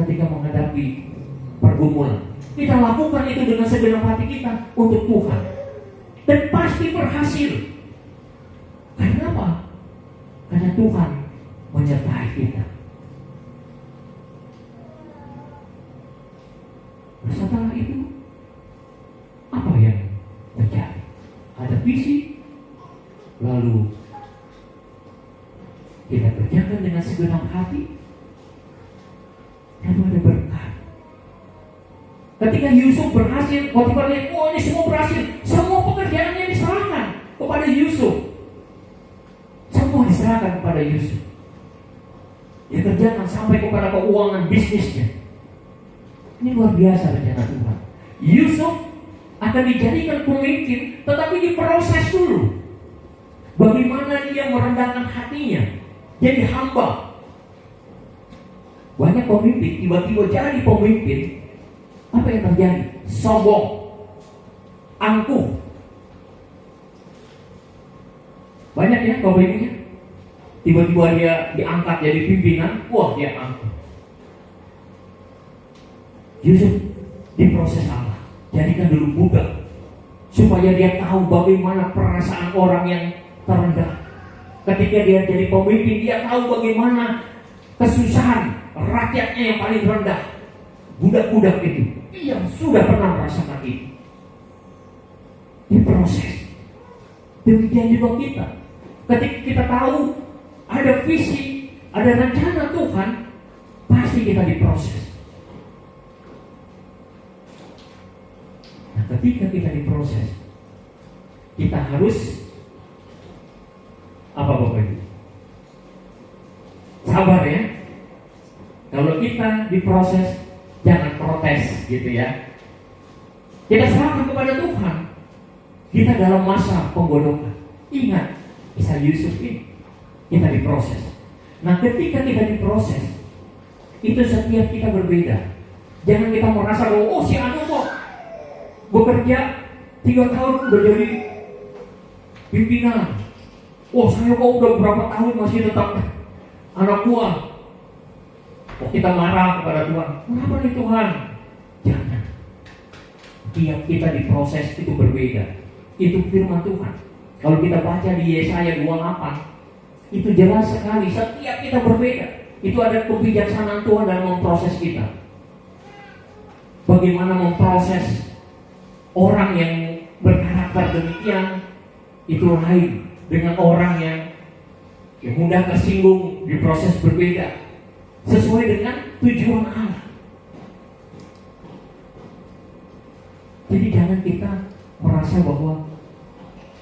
ketika menghadapi pergumulan. Kita lakukan itu dengan segenap hati kita untuk Tuhan dan pasti berhasil. Karena apa? Karena Tuhan menyertai kita. Setelah itu, apa yang terjadi? Ada visi, lalu kita kerjakan dengan segenap hati, lalu ada berkat. Ketika Yusuf berhasil, Potifar lihat, oh ini semua berhasil, semua pekerjaannya diserahkan kepada Yusuf. Semua diserahkan kepada Yusuf. Dia kerjakan sampai kepada keuangan bisnisnya. Ini luar biasa rencana Tuhan. Yusuf akan dijadikan pemimpin, tetapi diproses dulu. Bagaimana dia merendahkan hatinya, jadi hamba. Banyak pemimpin tiba-tiba jadi pemimpin, apa yang terjadi? Sombong, angkuh. Banyak ya Bapak Ibunya. Tiba-tiba dia diangkat jadi pimpinan, wah dia angkuh. Yusuf diproses Allah, jadikan dulu budak, supaya dia tahu bagaimana perasaan orang yang terendah. Ketika dia jadi pemimpin, dia tahu bagaimana kesusahan rakyatnya yang paling rendah, budak-budak itu. Dia sudah pernah merasakan itu. Diproses. Demikian juga kita. Ketika kita tahu ada visi, ada rencana Tuhan, pasti kita diproses. Nah, ketika kita diproses, kita harus apa Bapak Ibu? Sabar ya. Kalau kita diproses, jangan protes gitu ya. Kita serahkan kepada Tuhan. Kita dalam masa penggodokan. Ingat, kisah Yusuf ini kita diproses. Nah, ketika kita diproses, itu setiap kita berbeda. Jangan kita merasa bahwa oh si Anu kok bekerja 3 tahun udah jadi pimpinan. Oh saya kok udah berapa tahun masih tetap anak buah. Oh kita marah kepada Tuhan. Kenapa nih Tuhan? Jangan. Tiap kita diproses itu berbeda. Itu firman Tuhan. Kalau kita baca di Yesaya 28, itu jelas sekali. Setiap kita berbeda. Itu ada kebijaksanaan Tuhan dalam memproses kita. Bagaimana memproses orang yang berkarakter demikian, itu lain dengan orang yang mudah tersinggung, diproses berbeda sesuai dengan tujuan Allah. Jadi jangan kita merasa bahwa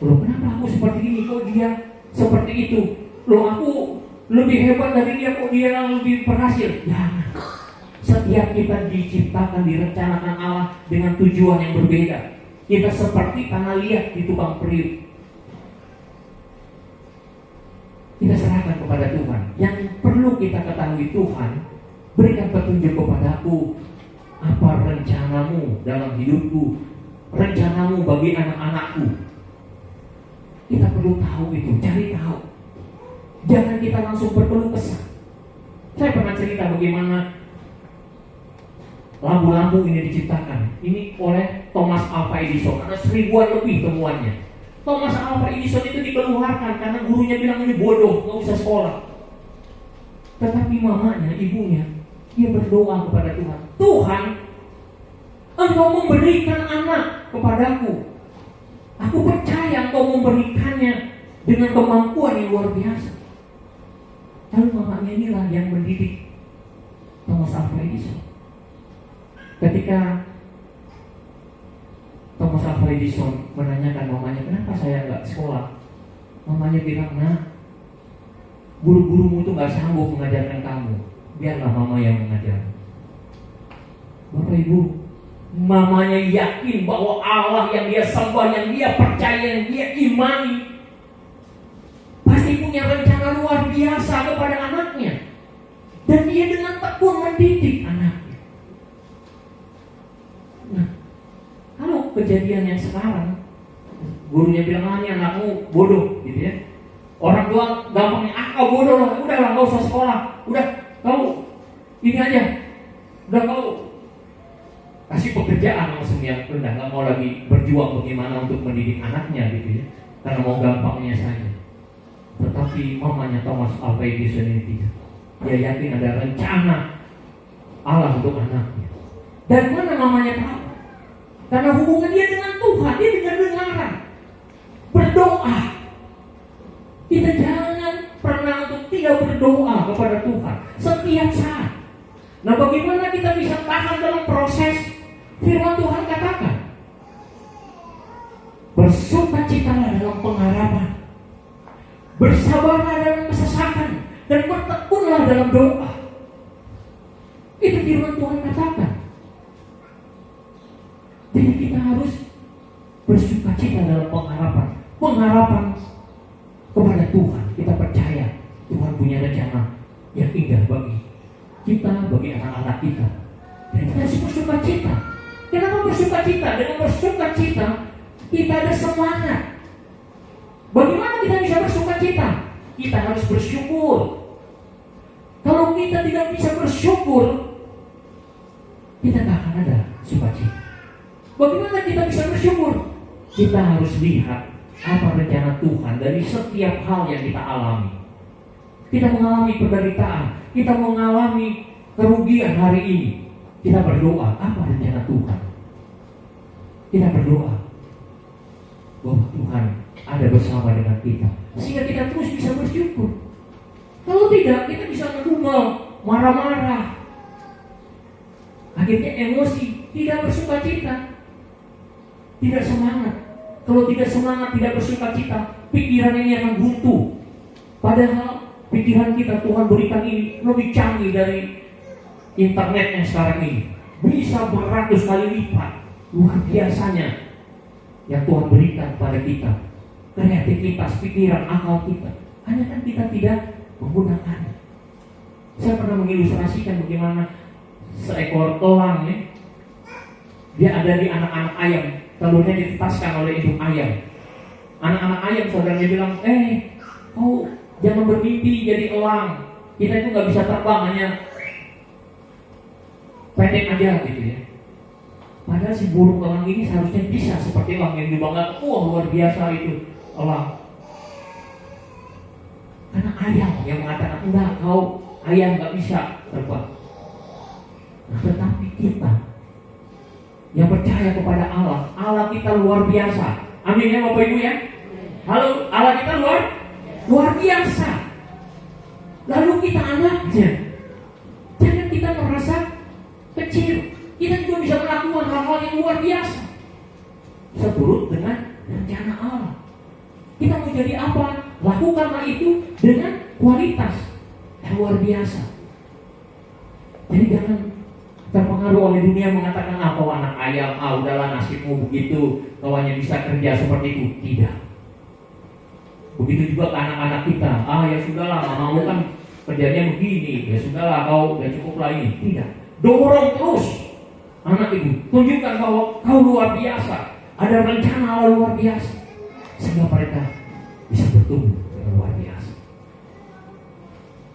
loh kenapa aku seperti ini, kok dia seperti itu. Loh, aku lebih hebat dari dia, kok dia yang lebih berhasil. Jangan. Setiap kita diciptakan, direncanakan Allah dengan tujuan yang berbeda. Kita seperti tanah liat di tukang periuk. Kita serahkan kepada Tuhan. Yang perlu kita ketahui, Tuhan berikan petunjuk kepadaku. Apa rencanamu dalam hidupku? Rencanamu bagi anak-anakku. Kita perlu tahu itu, cari tahu. Jangan kita langsung berkeluh kesah. Saya pernah cerita bagaimana lampu-lampu ini diciptakan. Ini oleh Thomas Alva Edison. Ada 1000-an lebih temuannya. Thomas Alva Edison itu dikeluarkan karena gurunya bilang ini bodoh, nggak usah sekolah. Tetapi mamanya, ibunya, dia berdoa kepada Tuhan. Tuhan, Engkau memberikan anak kepadaku. Aku percaya Engkau memberikannya dengan kemampuan yang luar biasa. Lalu mamanya inilah yang mendidik Thomas Alva Edison. Ketika Thomas Alva Edison menanyakan mamanya, kenapa saya nggak sekolah? Mamanya bilang, nah, guru-gurumu itu nggak sanggup mengajarkan kamu. Biarlah mama yang mengajar. Bapak Ibu, mamanya yakin bahwa Allah yang dia sembah, yang dia percaya, yang dia imani, pasti punya rencana luar biasa kepada anaknya. Dan dia dengan tekun mendidik anaknya. Nah, kalau kejadian yang sekarang, gurunya bilang, ini anakmu bodoh, gitu ya. Orang tua gampangnya, kau bodoh lah, udah lah, kau usah sekolah, udah kau ini aja, udah kau kasih pekerjaan langsung yang rendah, nggak mau lagi berjuang bagaimana untuk mendidik anaknya, gitu ya, karena mau gampangnya saja. Tetapi mamanya Thomas Alva Edison ini tidak. Dia yakin ada rencana Allah untuk anaknya. Dan mana mamanya tahu? Karena hubungan dia dengan Tuhan, dia dengar-dengaran, berdoa. Kita jangan pernah untuk tidak berdoa kepada Tuhan setiap saat. Nah, bagaimana kita bisa tahan dalam proses firman Tuhan katakan? Bersukacitalah dalam pengharapan, bersabarlah dalam kesesakan, dan bertekunlah dalam doa. Itu firman Tuhan katakan. Jadi kita harus bersukacita dalam pengharapan. Pengharapan kepada Tuhan. Kita percaya Tuhan punya rencana yang indah bagi kita, bagi anak-anak kita. Dan kita harus bersukacita. Kenapa bersukacita? Dengan bersukacita kita ada semangat. Bagaimana kita bisa bersukacita? Kita harus bersyukur. Kalau kita tidak bisa bersyukur, kita tak akan ada sukacita. Bagaimana kita bisa bersyukur? Kita harus lihat apa rencana Tuhan dari setiap hal yang kita alami. Kita mengalami penderitaan, kita mengalami kerugian hari ini. Kita berdoa, apa rencana Tuhan? Kita berdoa bahwa Tuhan ada bersama dengan kita, sehingga kita terus bisa bersyukur. Kalau tidak, kita bisa ngedumel, marah-marah, akhirnya emosi, tidak bersukacita, tidak semangat. Kalau tidak semangat, tidak bersukacita, pikiran ini akan buntu. Padahal pikiran kita Tuhan berikan ini lebih canggih dari internet yang sekarang ini. Bisa beratus kali lipat. Luar biasanya yang Tuhan berikan pada kita. Kreativitas, pikiran, akal kita. Hanya kan kita tidak menggunakannya. Saya pernah mengilustrasikan bagaimana seekor elang ya, dia ada di anak-anak ayam. Telurnya ditetaskan oleh induk ayam. Anak-anak ayam saudaranya bilang, kau jangan bermimpi jadi elang. Kita itu gak bisa terbang, hanya pendek aja gitu ya. Padahal si burung elang ini seharusnya bisa seperti elang yang dibanggakan. Wah, luar biasa itu elang. Karena ayam yang mengatakan, enggak, kau ayam gak bisa terbang. Nah, tetapi kita yang percaya kepada Allah, Allah kita luar biasa. Amin ya Bapak Ibu ya. Halo, Allah kita luar biasa. Lalu kita anaknya. Jangan kita merasa kecil. Kita juga bisa melakukan hal-hal yang luar biasa seturut dengan rencana Allah. Kita mau jadi apa? Lakukanlah itu dengan kualitas yang luar biasa. Jadi jangan terpengaruh oleh dunia mengatakan kau anak ayam, udahlah nasibmu begitu, kau hanya bisa kerja seperti itu. Tidak. Begitu juga ke anak-anak kita, ya sudahlah, mamamu kan kerjanya begini, ya sudahlah, kau udah cukuplah ini. Tidak. Dorong terus anak itu, tunjukkan bahwa kau luar biasa, ada rencana luar biasa, sehingga mereka bisa bertumbuh dengan luar biasa.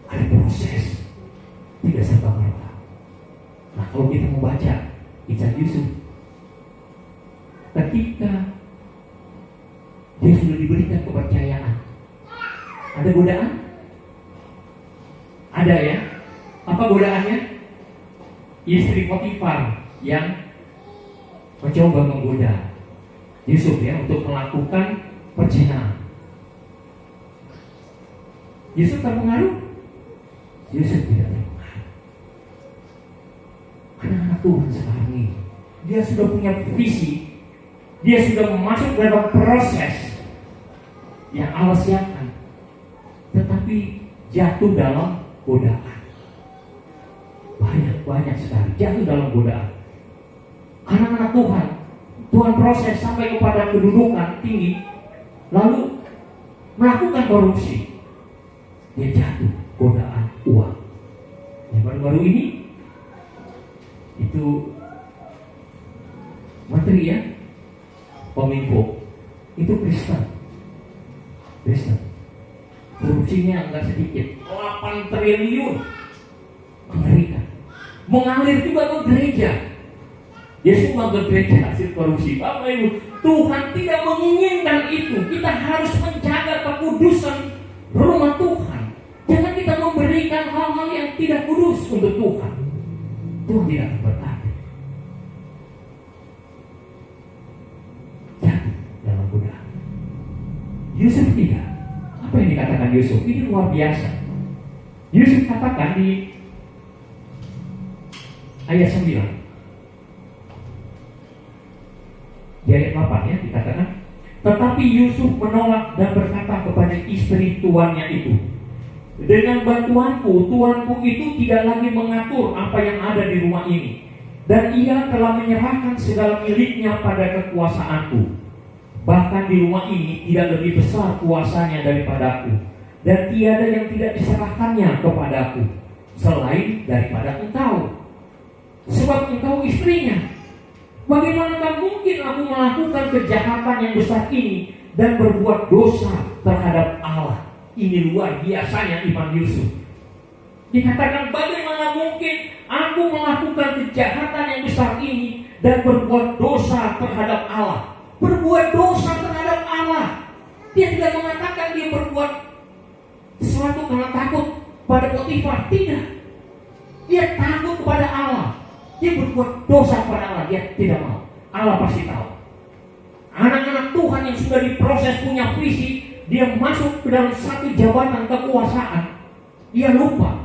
Ada proses, tidak serta-merta. Nah, kalau kita membaca kisah Yusuf, ketika dia sudah diberikan kepercayaan, ada godaan? Ada ya? Apa godaannya? Istri Potifar yang mencoba menggoda Yusuf ya untuk melakukan perzinahan. Yusuf terpengaruh? Yusuf tidak terpengaruh. Anak-anak Tuhan sekarang ini, dia sudah punya visi, dia sudah masuk dalam proses yang Allah siapkan, tetapi jatuh dalam godaan. Banyak sekali jatuh dalam godaan. Anak-anak Tuhan, Tuhan proses sampai kepada kedudukan tinggi, lalu melakukan korupsi. Dia jatuh godaan uang. Yang baru-baru ini itu menteri ya, Kominfo, itu Kristen. Korupsinya enggak sedikit, 8 triliun. Mengerikan. Mengalir juga ke gereja. Dia semua ke gereja hasil korupsi. Bapak Ibu, Tuhan tidak menginginkan itu. Kita harus menjaga kekudusan rumah Tuhan. Jangan kita memberikan hal-hal yang tidak kudus untuk Tuhan. Tuhan tidak akan berkati. Jatuh dalam godaan. Yusuf tidak. Apa yang dikatakan Yusuf? Ini luar biasa. Yusuf katakan di ayat 9. Di ayat 8 ya dikatakan, tetapi Yusuf menolak dan berkata kepada istri tuannya itu, dengan bantuanku, tuanku itu tidak lagi mengatur apa yang ada di rumah ini, dan ia telah menyerahkan segala miliknya pada kekuasaanku. Bahkan di rumah ini tidak lebih besar kuasanya daripadaku, dan tiada yang tidak diserahkannya kepadaku selain daripada engkau, sebab engkau istrinya. Bagaimanakah mungkin aku melakukan kejahatan yang besar ini dan berbuat dosa terhadap Allah? Ini luar biasanya iman Yusuf. Dikatakan bagaimana mungkin aku melakukan kejahatan yang besar ini dan berbuat dosa terhadap Allah. Berbuat dosa terhadap Allah. Dia tidak mengatakan dia berbuat sesuatu karena takut pada Potifar. Tidak. Dia takut kepada Allah. Dia berbuat dosa kepada Allah. Dia tidak mau. Allah pasti tahu. Anak-anak Tuhan yang sudah diproses punya visi, dia masuk ke dalam satu jabatan kekuasaan, dia lupa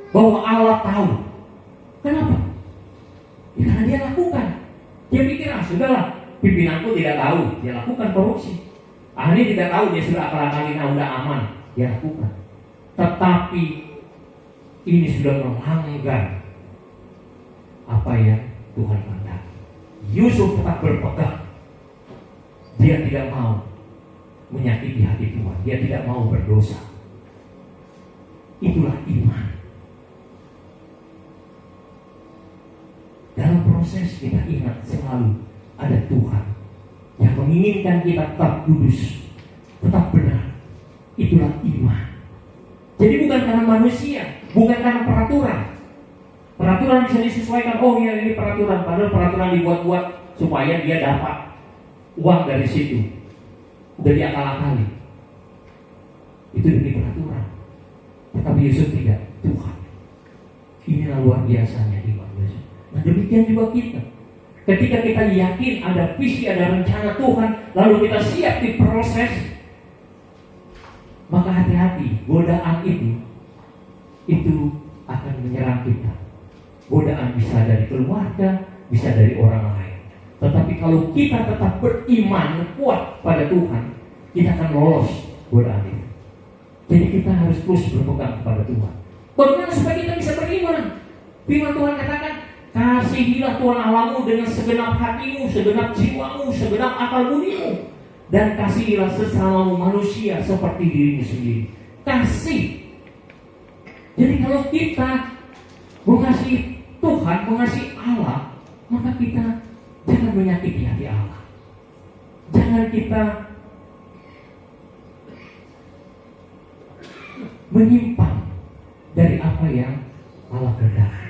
bahwa Allah tahu. Kenapa? Ya, karena dia lakukan. Dia pikir, sudahlah, pimpinanku tidak tahu, dia lakukan korupsi. Ini tidak tahu, dia sudah akal-akalin, udah aman, dia lakukan. Tetapi ini sudah melanggar apa yang Tuhan kehendaki. Yusuf tetap berpegang. Dia tidak mau menyakiti hati Tuhan. Dia tidak mau berdosa. Itulah iman. Dalam proses kita ingat selalu ada Tuhan yang menginginkan kita tetap kudus, tetap benar. Itulah iman. Jadi bukan karena manusia, bukan karena peraturan. Peraturan bisa disesuaikan. Oh ya, ini peraturan. Padahal peraturan dibuat-buat supaya dia dapat uang dari situ. Udah diakal-akali. Itu demi peraturan. Tetapi Yusuf tidak. Tuhan. Inilah luar biasanya iman Yusuf. Nah demikian juga kita. Ketika kita yakin ada visi, ada rencana Tuhan, lalu kita siap diproses, maka hati-hati. Godaan itu akan menyerang kita. Godaan bisa dari keluarga, bisa dari orang lain. Tetapi kalau kita tetap beriman kuat pada Tuhan, kita akan lolos beralih. Jadi kita harus terus berpegang kepada Tuhan. Bagaimana supaya kita bisa beriman? Firman Tuhan katakan, kasihilah Tuhan Allahmu dengan segenap hatimu, segenap jiwamu, segenap akal budimu, dan kasihilah sesamamu manusia seperti dirimu sendiri. Kasih. Jadi kalau kita mengasihi Tuhan, mengasihi Allah, maka kita jangan menyakiti hati Allah. Jangan kita menyimpang dari apa yang Allah kehendaki.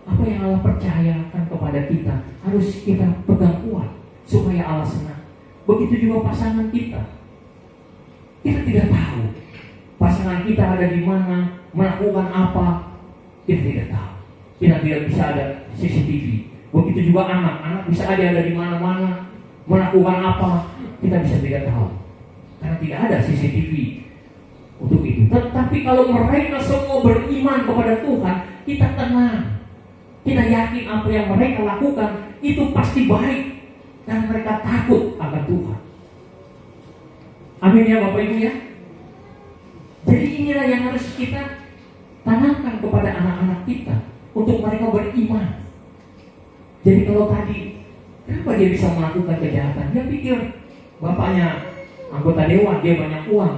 Apa yang Allah percayakan kepada kita harus kita pegang kuat supaya Allah senang. Begitu juga pasangan kita. Kita tidak tahu pasangan kita ada di mana, melakukan apa, kita tidak tahu. Kita tidak bisa ada CCTV. Begitu juga anak bisa ada di mana-mana, melakukan apa, kita bisa tidak tahu. Karena tidak ada CCTV untuk itu. Tetapi kalau mereka semua beriman kepada Tuhan, kita tenang. Kita yakin apa yang mereka lakukan itu pasti baik, karena mereka takut akan Tuhan. Amin ya Bapak Ibu ya. Jadi inilah yang harus kita tanamkan kepada anak-anak kita untuk mereka beriman. Jadi kalau tadi, kenapa dia bisa melakukan kejahatan? Dia pikir bapaknya anggota dewan, dia banyak uang,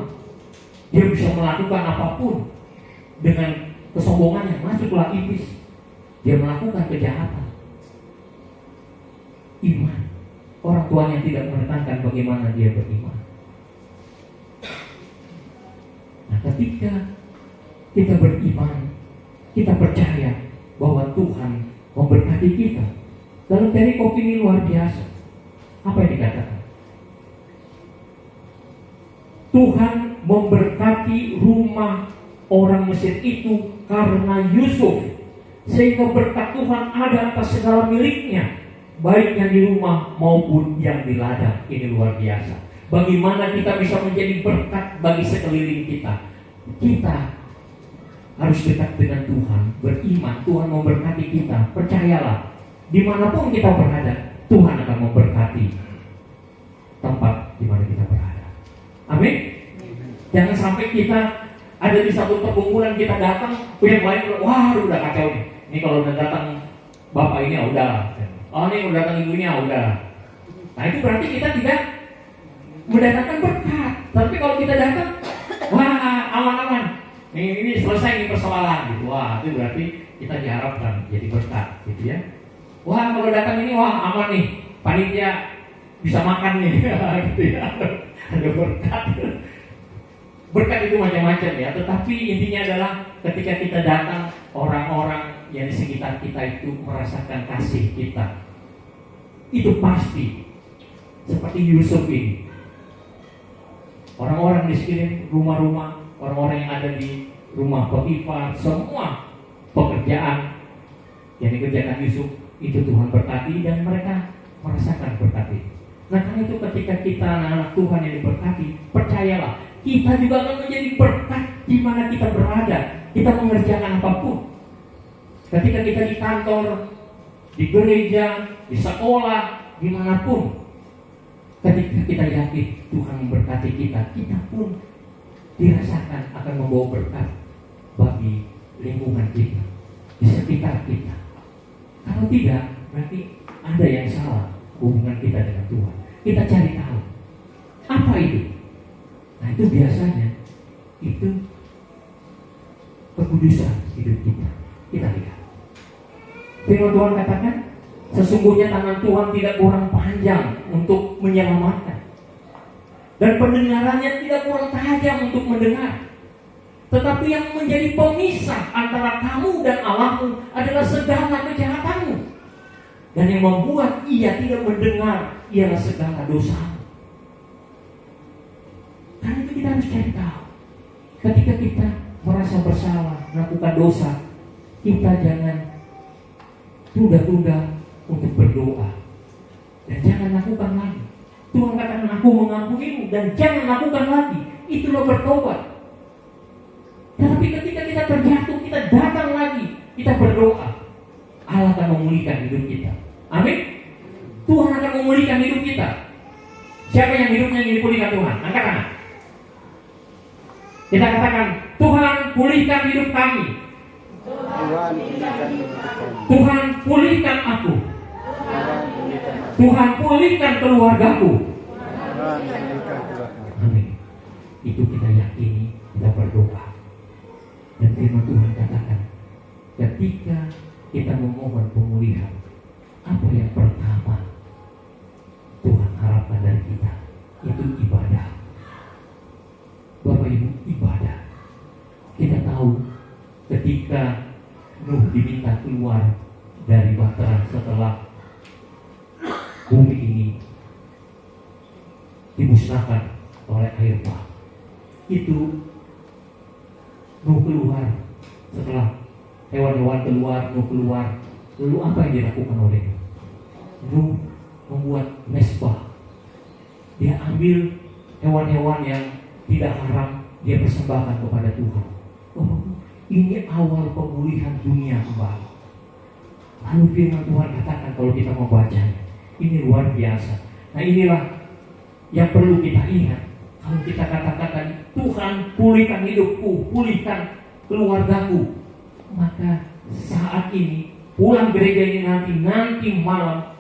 dia bisa melakukan apapun dengan kesombongannya. Masuklah iblis, dia melakukan kejahatan. Iman, orang tuanya tidak menekankan bagaimana dia beriman. Nah, ketika kita beriman, kita percaya bahwa Tuhan memberkati kita. Dalam perikop ini luar biasa. Apa yang dikatakan? Tuhan memberkati rumah orang Mesir itu karena Yusuf, sehingga berkat Tuhan ada atas segala miliknya, baik yang di rumah maupun yang di ladang. Ini luar biasa. Bagaimana kita bisa menjadi berkat bagi sekeliling kita? Kita harus dekat dengan Tuhan, beriman. Tuhan memberkati kita. Percayalah, dimanapun kita berada, Tuhan akan memberkati tempat di mana kita berada. Amin. Jangan sampai kita ada di satu perkumpulan, kita datang, yang lain, wah udah kacau nih. Ini kalau udah datang bapak ini udah, oh ini udah datang ibunya udah. Nah itu berarti kita tidak mendatangkan berkat. Tapi kalau kita datang, wah aman-aman, ini selesai nih persoalan gitu. Wah itu berarti kita diharapkan jadi berkat gitu ya. Wah kalau datang ini wah aman nih, panitia bisa makan nih gitu ya. Ada berkat. Berkat itu macam-macam ya, tetapi intinya adalah ketika kita datang, orang-orang yang di sekitar kita itu merasakan kasih kita. Itu pasti. Seperti Yusuf ini. Orang-orang di sekitar rumah-rumah, orang-orang yang ada di rumah Potifar, semua pekerjaan yang dikerjakan Yusuf itu Tuhan berkati dan mereka merasakan berkat itu. Nah karena itu ketika kita anak-anak Tuhan yang diberkati, percayalah kita juga akan menjadi berkat di mana kita berada. Kita mengerjakan apapun. Ketika kita di kantor, di gereja, di sekolah, dimanapun, ketika kita yakin Tuhan memberkati kita, kita pun dirasakan akan membawa berkat bagi lingkungan kita, di sekitar kita. Kalau tidak, berarti ada yang salah hubungan kita dengan Tuhan. Kita cari tahu apa itu. Nah itu biasanya itu kekudusan hidup kita. Kita lihat. Firman Tuhan katakan, sesungguhnya tangan Tuhan tidak kurang panjang untuk menyelamatkan, dan pendengarannya tidak kurang tajam untuk mendengar. Tetapi yang menjadi pemisah antara kamu dan Allahmu adalah segala kejahatanmu, dan yang membuat ia tidak mendengar ialah segala dosamu. Karena itu kita harus cari tahu. Ketika kita merasa bersalah, melakukan dosa, kita jangan tunda-tunda untuk berdoa. Dan jangan lakukan lagi. Tuhan katakan, aku mengampunimu, dan jangan lakukan lagi. Itulah bertobat. Tetapi ketika kita terjatuh, kita datang lagi, kita berdoa, Allah akan memulihkan hidup kita. Amin. Tuhan akan memulihkan hidup kita. Siapa yang hidupnya ingin dipulihkan Tuhan? Angkat tangan. Kita katakan, Tuhan pulihkan hidup kami. Tuhan pulihkan hidup kami. Tuhan pulihkan aku. Tuhan pulihkan aku. Tuhan pulihkan keluargaku. Tuhan pulihkan keluarga. Amin. Itu kita yakini, kita berdoa. Dan firman Tuhan katakan, ketika kita memohon pemulihan, apa yang pertama Tuhan harapkan dari kita? Itu ibadah. Bapak Ibu, ibadah. Kita tahu ketika Nuh diminta keluar dari bahtera setelah bumi ini dimusnahkan oleh air bah, itu Nuh keluar. Setelah hewan-hewan keluar, Nuh keluar. Lalu apa yang dilakukan oleh Nuh? Nuh membuat mesbah. Dia ambil hewan-hewan yang tidak haram, dia persembahkan kepada Tuhan. Oh, ini awal pemulihan dunia kembali. Lalu firman Tuhan katakan, kalau kita membacanya, ini luar biasa. Nah, inilah yang perlu kita ingat. Kalau kita katakan tadi, Tuhan pulihkan hidupku, pulihkan keluargaku, maka saat ini pulang gereja ini nanti malam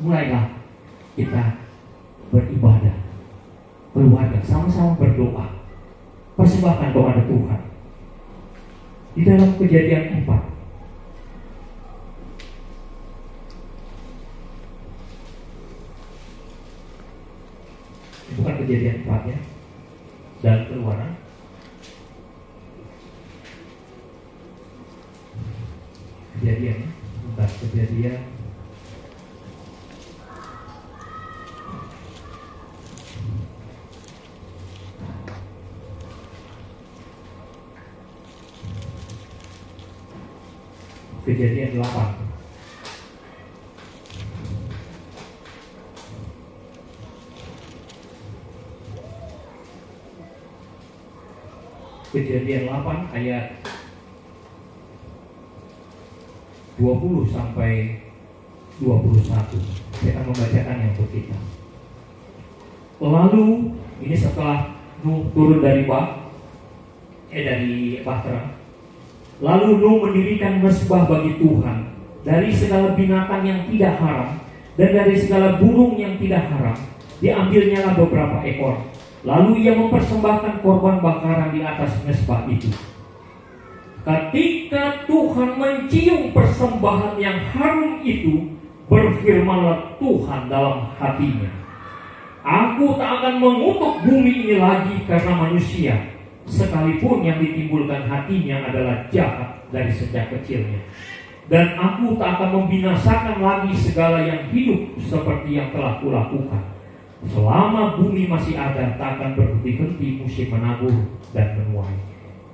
mulailah kita beribadah, keluarga sama-sama berdoa, persembahkan kepada Tuhan. Di dalam Kejadian 4, bukan Kejadian 4 ya, dan Keluaran. Kejadian, bentar, Kejadian. Kejadian 8. Kejadian 8 ayat 20 sampai 21. Saya akan membacakannya untuk kita. Lalu ini setelah Nuh turun dari bahtera. Lalu Nuh mendirikan mesbah bagi Tuhan dari segala binatang yang tidak haram dan dari segala burung yang tidak haram. Diambilnyalah beberapa ekor. Lalu ia mempersembahkan korban bakaran di atas mesbah itu. Ketika Tuhan mencium persembahan yang harum itu, berfirmanlah Tuhan dalam hatinya, Aku tak akan mengutuk bumi ini lagi karena manusia, sekalipun yang ditimbulkan hatinya adalah jahat dari sejak kecilnya. Dan aku tak akan membinasakan lagi segala yang hidup seperti yang telah kulakukan. Selama bumi masih ada, tak akan berhenti-henti musim menabur dan menuai,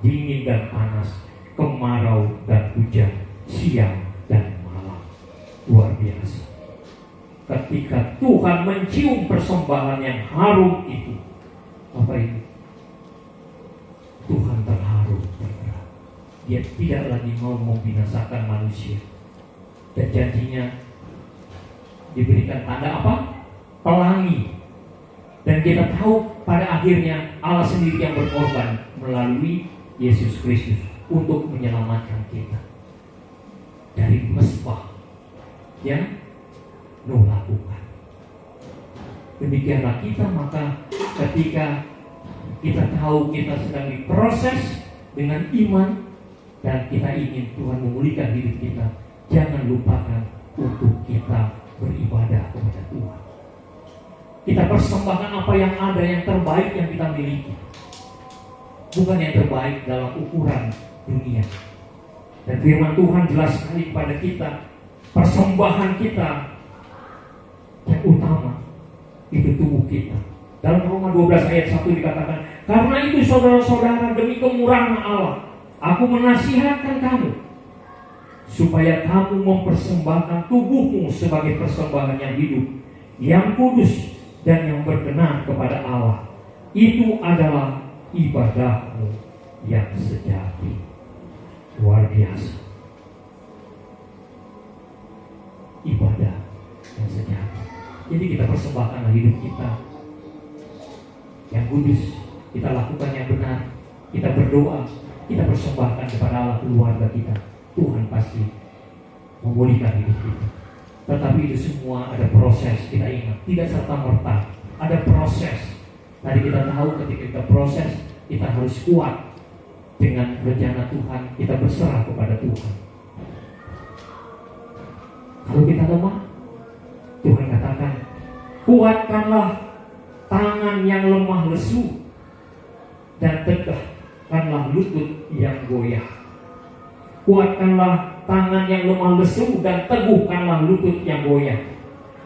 dingin dan panas, kemarau dan hujan, siang dan malam. Luar biasa. Ketika Tuhan mencium persembahan yang harum itu, apa itu? Tuhan terharu bergerak. Dia tidak lagi mau membinasakan manusia. Dan janjinya diberikan tanda apa? Pelangi. Dan kita tahu pada akhirnya Allah sendiri yang berkorban melalui Yesus Kristus untuk menyelamatkan kita dari mesbah yang Nuh lakukan. Demikianlah kita, maka ketika kita tahu kita sedang diproses dengan iman dan kita ingin Tuhan memulihkan hidup kita, jangan lupakan untuk kita beribadah kepada Tuhan. Kita persembahkan apa yang ada, yang terbaik yang kita miliki, bukan yang terbaik dalam ukuran dunia. Dan firman Tuhan jelas sekali kepada kita, persembahan kita yang utama itu tubuh kita. Dalam Roma 12 ayat 1 dikatakan, karena itu saudara-saudara, demi kemurahan Allah, aku menasihatkan kamu supaya kamu mempersembahkan tubuhmu sebagai persembahan yang hidup, yang kudus dan yang berkenan kepada Allah. Itu adalah ibadahmu yang sejati. Luar biasa. Ibadah yang sejati. Jadi kita persembahkanlah hidup kita yang kudus, kita lakukan yang benar, kita berdoa, kita persembahkan kepada Allah keluarga kita, Tuhan pasti memulihkan hidup kita. Tetapi itu semua ada proses, kita ingat, tidak serta-merta, ada proses. Tadi kita tahu ketika kita proses, kita harus kuat dengan rencana Tuhan, kita berserah kepada Tuhan. Kalau kita lemah, Tuhan katakan, kuatkanlah tangan yang lemah lesu dan tegakkanlah lutut yang goyah. Kuatkanlah tangan yang lemah lesu dan teguhkanlah lutut yang goyah.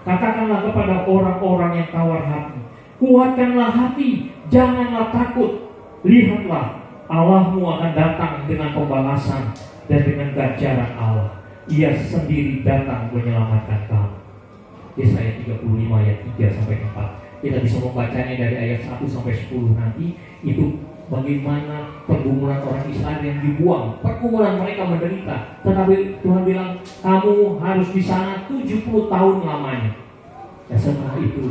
Katakanlah kepada orang-orang yang tawar hati, kuatkanlah hati, janganlah takut. Lihatlah, Allahmu akan datang dengan pembalasan dan dengan ganjaran Allah. Ia sendiri datang menyelamatkan kamu. Yesaya 35 ayat 3-4. Kita bisa membacanya dari ayat 1-10 nanti. Itu bagaimana pergumulan orang Israel yang dibuang, pergumulan mereka menderita. Tetapi Tuhan bilang, kamu harus di sana 70 tahun lamanya. Dan setelah itu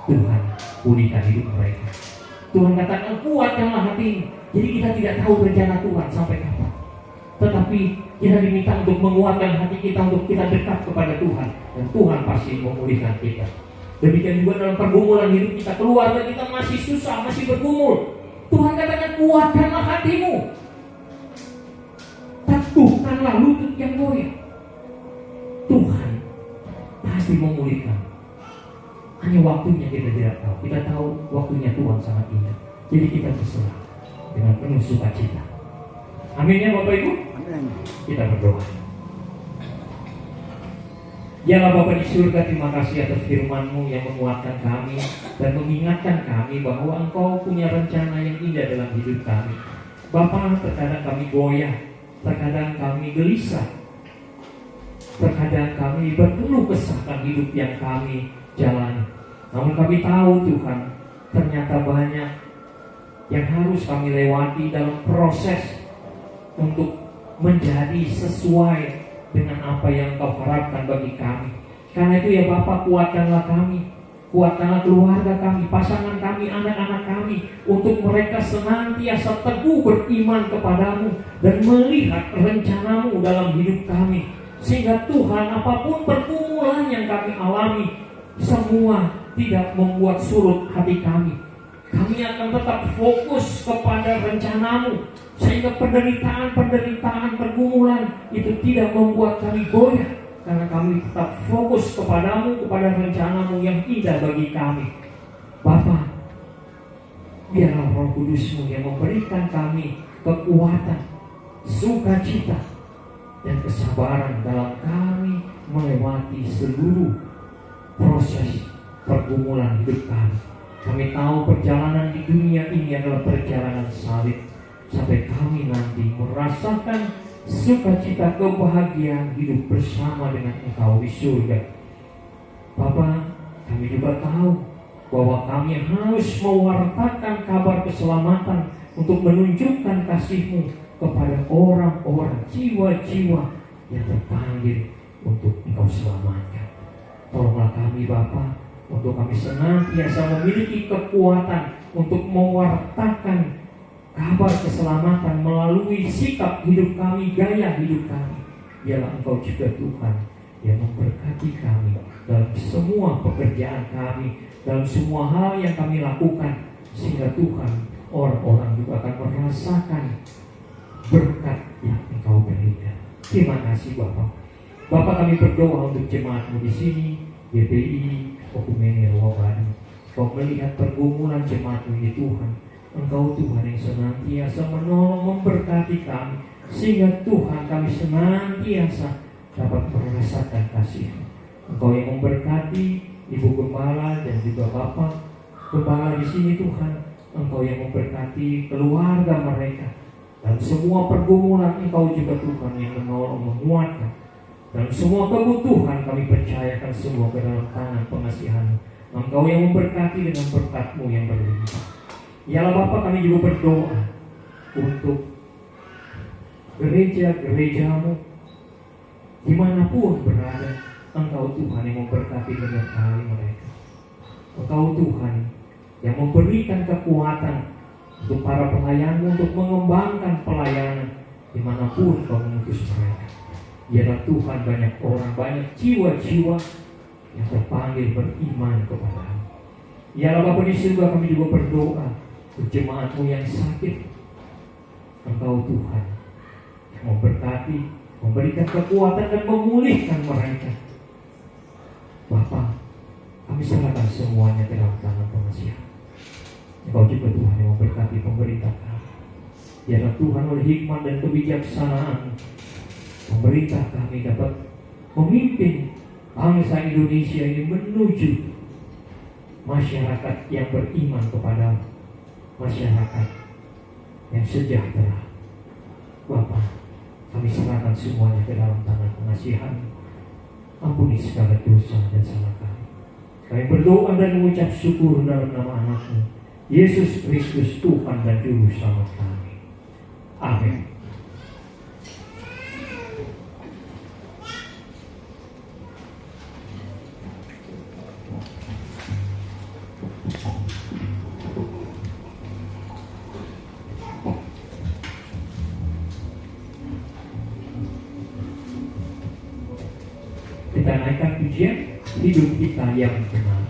Tuhan pulihkan hidup mereka. Tuhan katakan, kuatkanlah hati. Jadi kita tidak tahu rencana Tuhan sampai kapan. Tetapi kita diminta untuk menguatkan hati kita, untuk kita dekat kepada Tuhan. Dan Tuhan pasti memulihkan kita. Demikian juga dalam pergumulan hidup kita, keluarga kita masih susah, masih bergumul. Tuhan katakan, kuatkanlah hatimu, teguhkanlah lutut yang goyah. Tuhan pasti memulihkan. Hanya waktunya kita tidak tahu. Kita tahu waktunya Tuhan sangat indah. Jadi kita berserah dengan penuh sukacita. Amin ya Bapak Ibu. Amin. Kita berdoa. Ya Allah Bapa di surga, terima kasih atas firman-Mu yang menguatkan kami dan mengingatkan kami bahwa Engkau punya rencana yang indah dalam hidup kami. Bapa, terkadang kami goyah, terkadang kami gelisah, terkadang kami berkeluh kesahkan hidup yang kami jalani. Namun kami tahu Tuhan, ternyata banyak yang harus kami lewati dalam proses untuk menjadi sesuai dengan apa yang Kau harapkan bagi kami. Karena itu ya Bapa, kuatkanlah kami, kuatkanlah keluarga kami, pasangan kami, anak-anak kami, untuk mereka senantiasa teguh beriman kepadamu dan melihat rencanamu dalam hidup kami. Sehingga Tuhan, apapun pergumulan yang kami alami, semua tidak membuat surut hati kami. Kami akan tetap fokus kepada rencanamu, sehingga penderitaan, pergumulan itu tidak membuat kami goyah, karena kami tetap fokus kepadamu, kepada rencanamu yang indah bagi kami. Bapa, biarlah Roh Kudus-Mu yang memberikan kami kekuatan, sukacita, dan kesabaran dalam kami melewati seluruh proses pergumulan hidup kami. Kami tahu perjalanan di dunia ini adalah perjalanan salib, sampai kami nanti merasakan sukacita kebahagiaan hidup bersama dengan Engkau di surga. Bapa, kami juga tahu bahwa kami harus mewartakan kabar keselamatan untuk menunjukkan kasih-Mu kepada orang-orang, jiwa-jiwa yang terpanggil untuk Engkau selamatkan. Tolonglah kami Bapa, untuk kami senantiasa memiliki kekuatan untuk mewartakan kabar keselamatan melalui sikap hidup kami, gaya hidup kami. Biarlah Engkau juga Tuhan yang memberkati kami dalam semua pekerjaan kami, dalam semua hal yang kami lakukan, sehingga Tuhan, orang-orang juga akan merasakan berkat yang Engkau berikan. Terima kasih Bapak. Bapak, kami berdoa untuk jemaat-Mu di sini, GPI Okumene Rawabadi. Kau melihat pergumulan jemaat-Mu ini Tuhan. Engkau Tuhan yang senantiasa menolong, memberkati kami, sehingga Tuhan kami senantiasa dapat merasakan kasih-Mu. Engkau yang memberkati Ibu Gembala dan juga Bapak Gembala di sini Tuhan. Engkau yang memberkati keluarga mereka. Dan semua pergumulan Engkau juga Tuhan yang menolong, menguatkan. Dan semua kebutuhan kami percayakan semua ke dalam tangan pengasihan-Mu. Engkau yang memberkati dengan berkat-Mu yang berlimpah. Ya Bapa, kami juga berdoa untuk gereja-gereja-Mu dimanapun berada. Engkau Tuhan yang memberkati menyertai mereka. Engkau Tuhan yang memberikan kekuatan untuk para pelayanmu, untuk mengembangkan pelayanan dimanapun Kau mengutus mereka. Biarlah Tuhan banyak orang, banyak jiwa-jiwa yang terpanggil beriman kepada-Mu. Ya Bapa di surga, kami juga berdoa untuk jemaat-Mu yang sakit. Engkau Tuhan yang memberkati, memberikan kekuatan dan memulihkan mereka. Bapa, kami serahkan semuanya ke dalam tangan pengasihan. Engkau juga Tuhan yang memberkati pemerintah kami. Biarlah Tuhan oleh hikmat dan kebijaksanaan pemerintah kami dapat memimpin bangsa Indonesia ini menuju masyarakat yang beriman kepada masyarakat yang sejahtera. Bapa, kami serahkan semuanya ke dalam tangan pengasihan. Ampuni segala dosa dan salah kami. Kami berdoa dan mengucap syukur dalam nama anak-Mu Yesus Kristus, Tuhan dan Juru Selamat kami. Amin. Kita naikkan pujian hidup kita yang benar.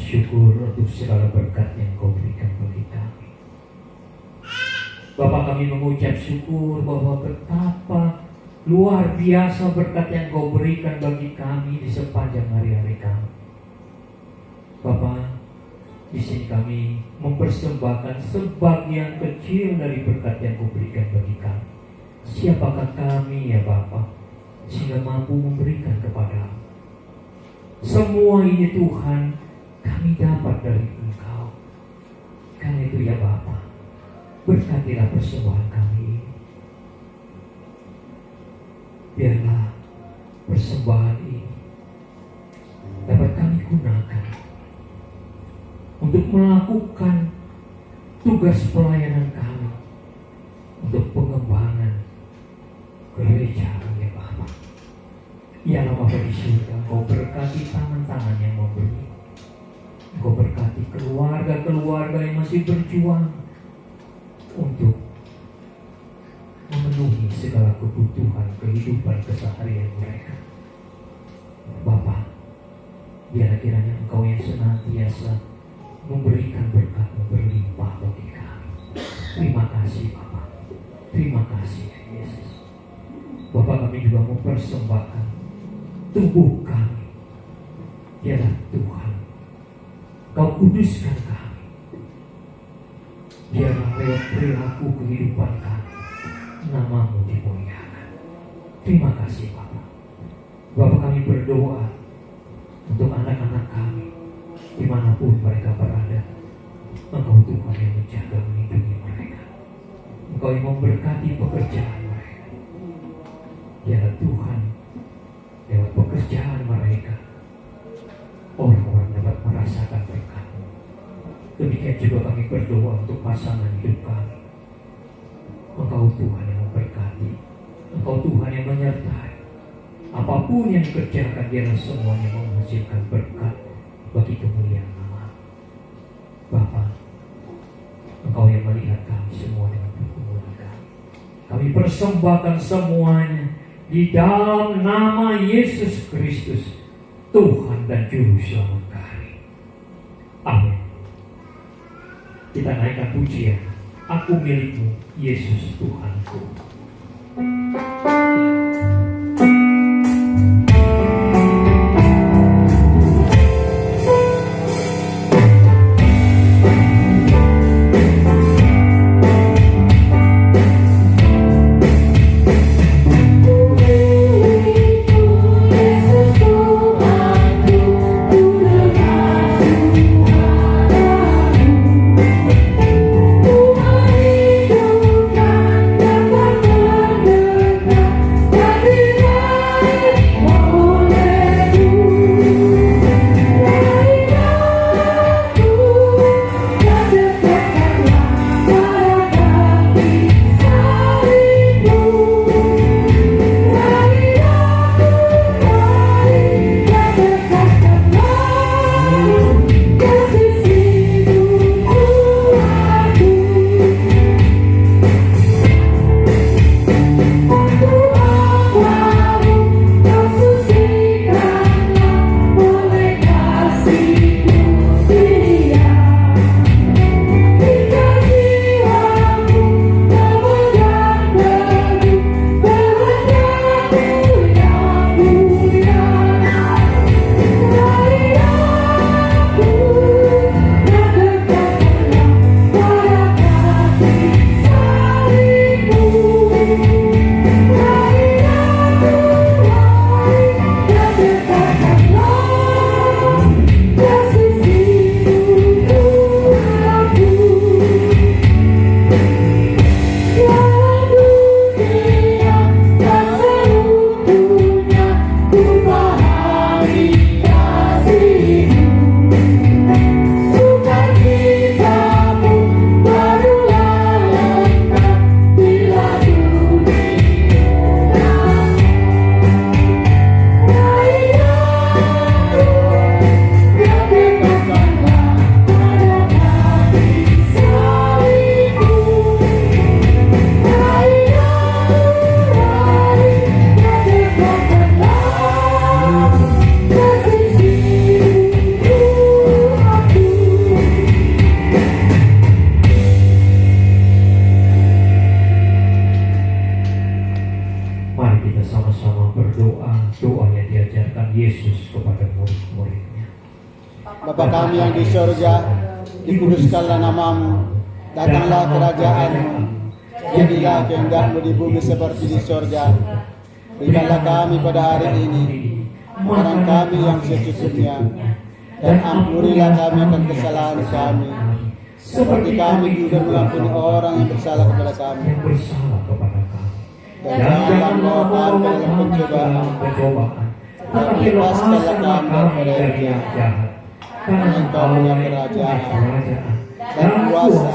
syukur untuk segala berkat yang Kau berikan bagi kami. Bapa, kami mengucap syukur bahwa betapa luar biasa berkat yang Kau berikan bagi kami di sepanjang hari-hari kami. Bapa, di sini kami mempersembahkan sebagian kecil dari berkat yang Kau berikan bagi kami. siapakah kami ya Bapa, sehingga mampu memberikan kepada-Mu. Semua ini Tuhan, kami dapat dari Engkau. Karena itu ya Bapa, berkatilah persembahan kami ini. Biarlah persembahan ini dapat kami gunakan untuk melakukan tugas pelayanan kami, untuk pengembangan gereja ya Bapa. Ya Allah Bapa di surga, Engkau berkati tangan-tangan yang memberi. Engkau berkati keluarga-keluarga yang masih berjuang untuk memenuhi segala kebutuhan kehidupan keseharian mereka. Bapa, biarlah kiranya Engkau yang senantiasa memberikan berkat-Mu berlimpah bagi kami. Terima kasih Bapa. Terima kasih Yesus. Bapa, kami juga mempersembahkan tubuh kami. Biarlah Tuhan, Kau kuduskan kami. Biarlah lewat perilaku kehidupan kami, nama-Mu dimuliakan. Terima kasih Bapa. Bapa, kami berdoa untuk anak-anak kami dimanapun mereka berada. Engkau Tuhan yang menjaga melindungi mereka. Engkau yang memberkati pekerjaan mereka. Biarlah Tuhan, lewat pekerjaan mereka orang-orang dapat merasakan berkat-Mu. Demikian juga kami berdoa untuk pasangan hidup kami. Engkau Tuhan yang memberkati, Engkau Tuhan yang menyertai. Apapun yang dikerjakan, biarlah semuanya menghasilkan berkat bagi kemuliaan nama. Bapa, Engkau yang melihat kami semua dengan pergumulan kami. Kami persembahkan semuanya di dalam nama Yesus Kristus, Tuhan dan Juru Selamat kami. Amin. Kita naikkan pujian, Aku milik-Mu, Yesus Tuhanku. Bapa kami yang di surga, dikuduskanlah nama-Mu, datanglah kerajaan-Mu, Jadilah kehendak-Mu di bumi seperti di sorga. Berikanlah kami pada hari ini makanan kami yang secukupnya, dan ampunilah kami akan kesalahan kami, seperti kami juga mengampuni orang yang bersalah kepada kami. Dan janganlah membawa kami dalam pencobaan, tetapi lepaskanlah kami daripada yang jahat. Karena Engkau punya kerajaan dan kuasa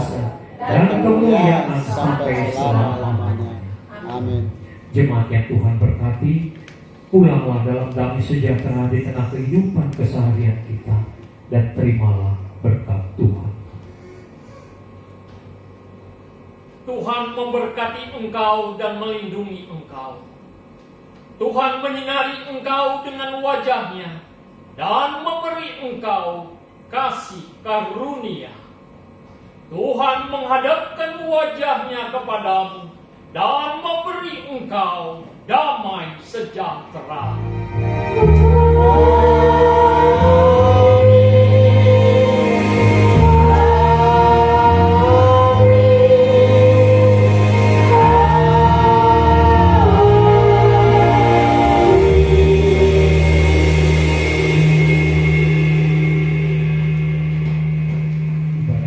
dan kemuliaan sampai selama-lamanya. Amin. Jemaat yang Tuhan berkati, pulanglah dalam damai sejahtera di tengah kehidupan keseharian kita, dan terimalah berkat Tuhan. Tuhan memberkati engkau dan melindungi engkau. Tuhan menyinari engkau dengan wajah-Nya dan memberi engkau kasih karunia. Tuhan menghadapkan wajah-Nya kepadamu dan memberi engkau damai sejahtera.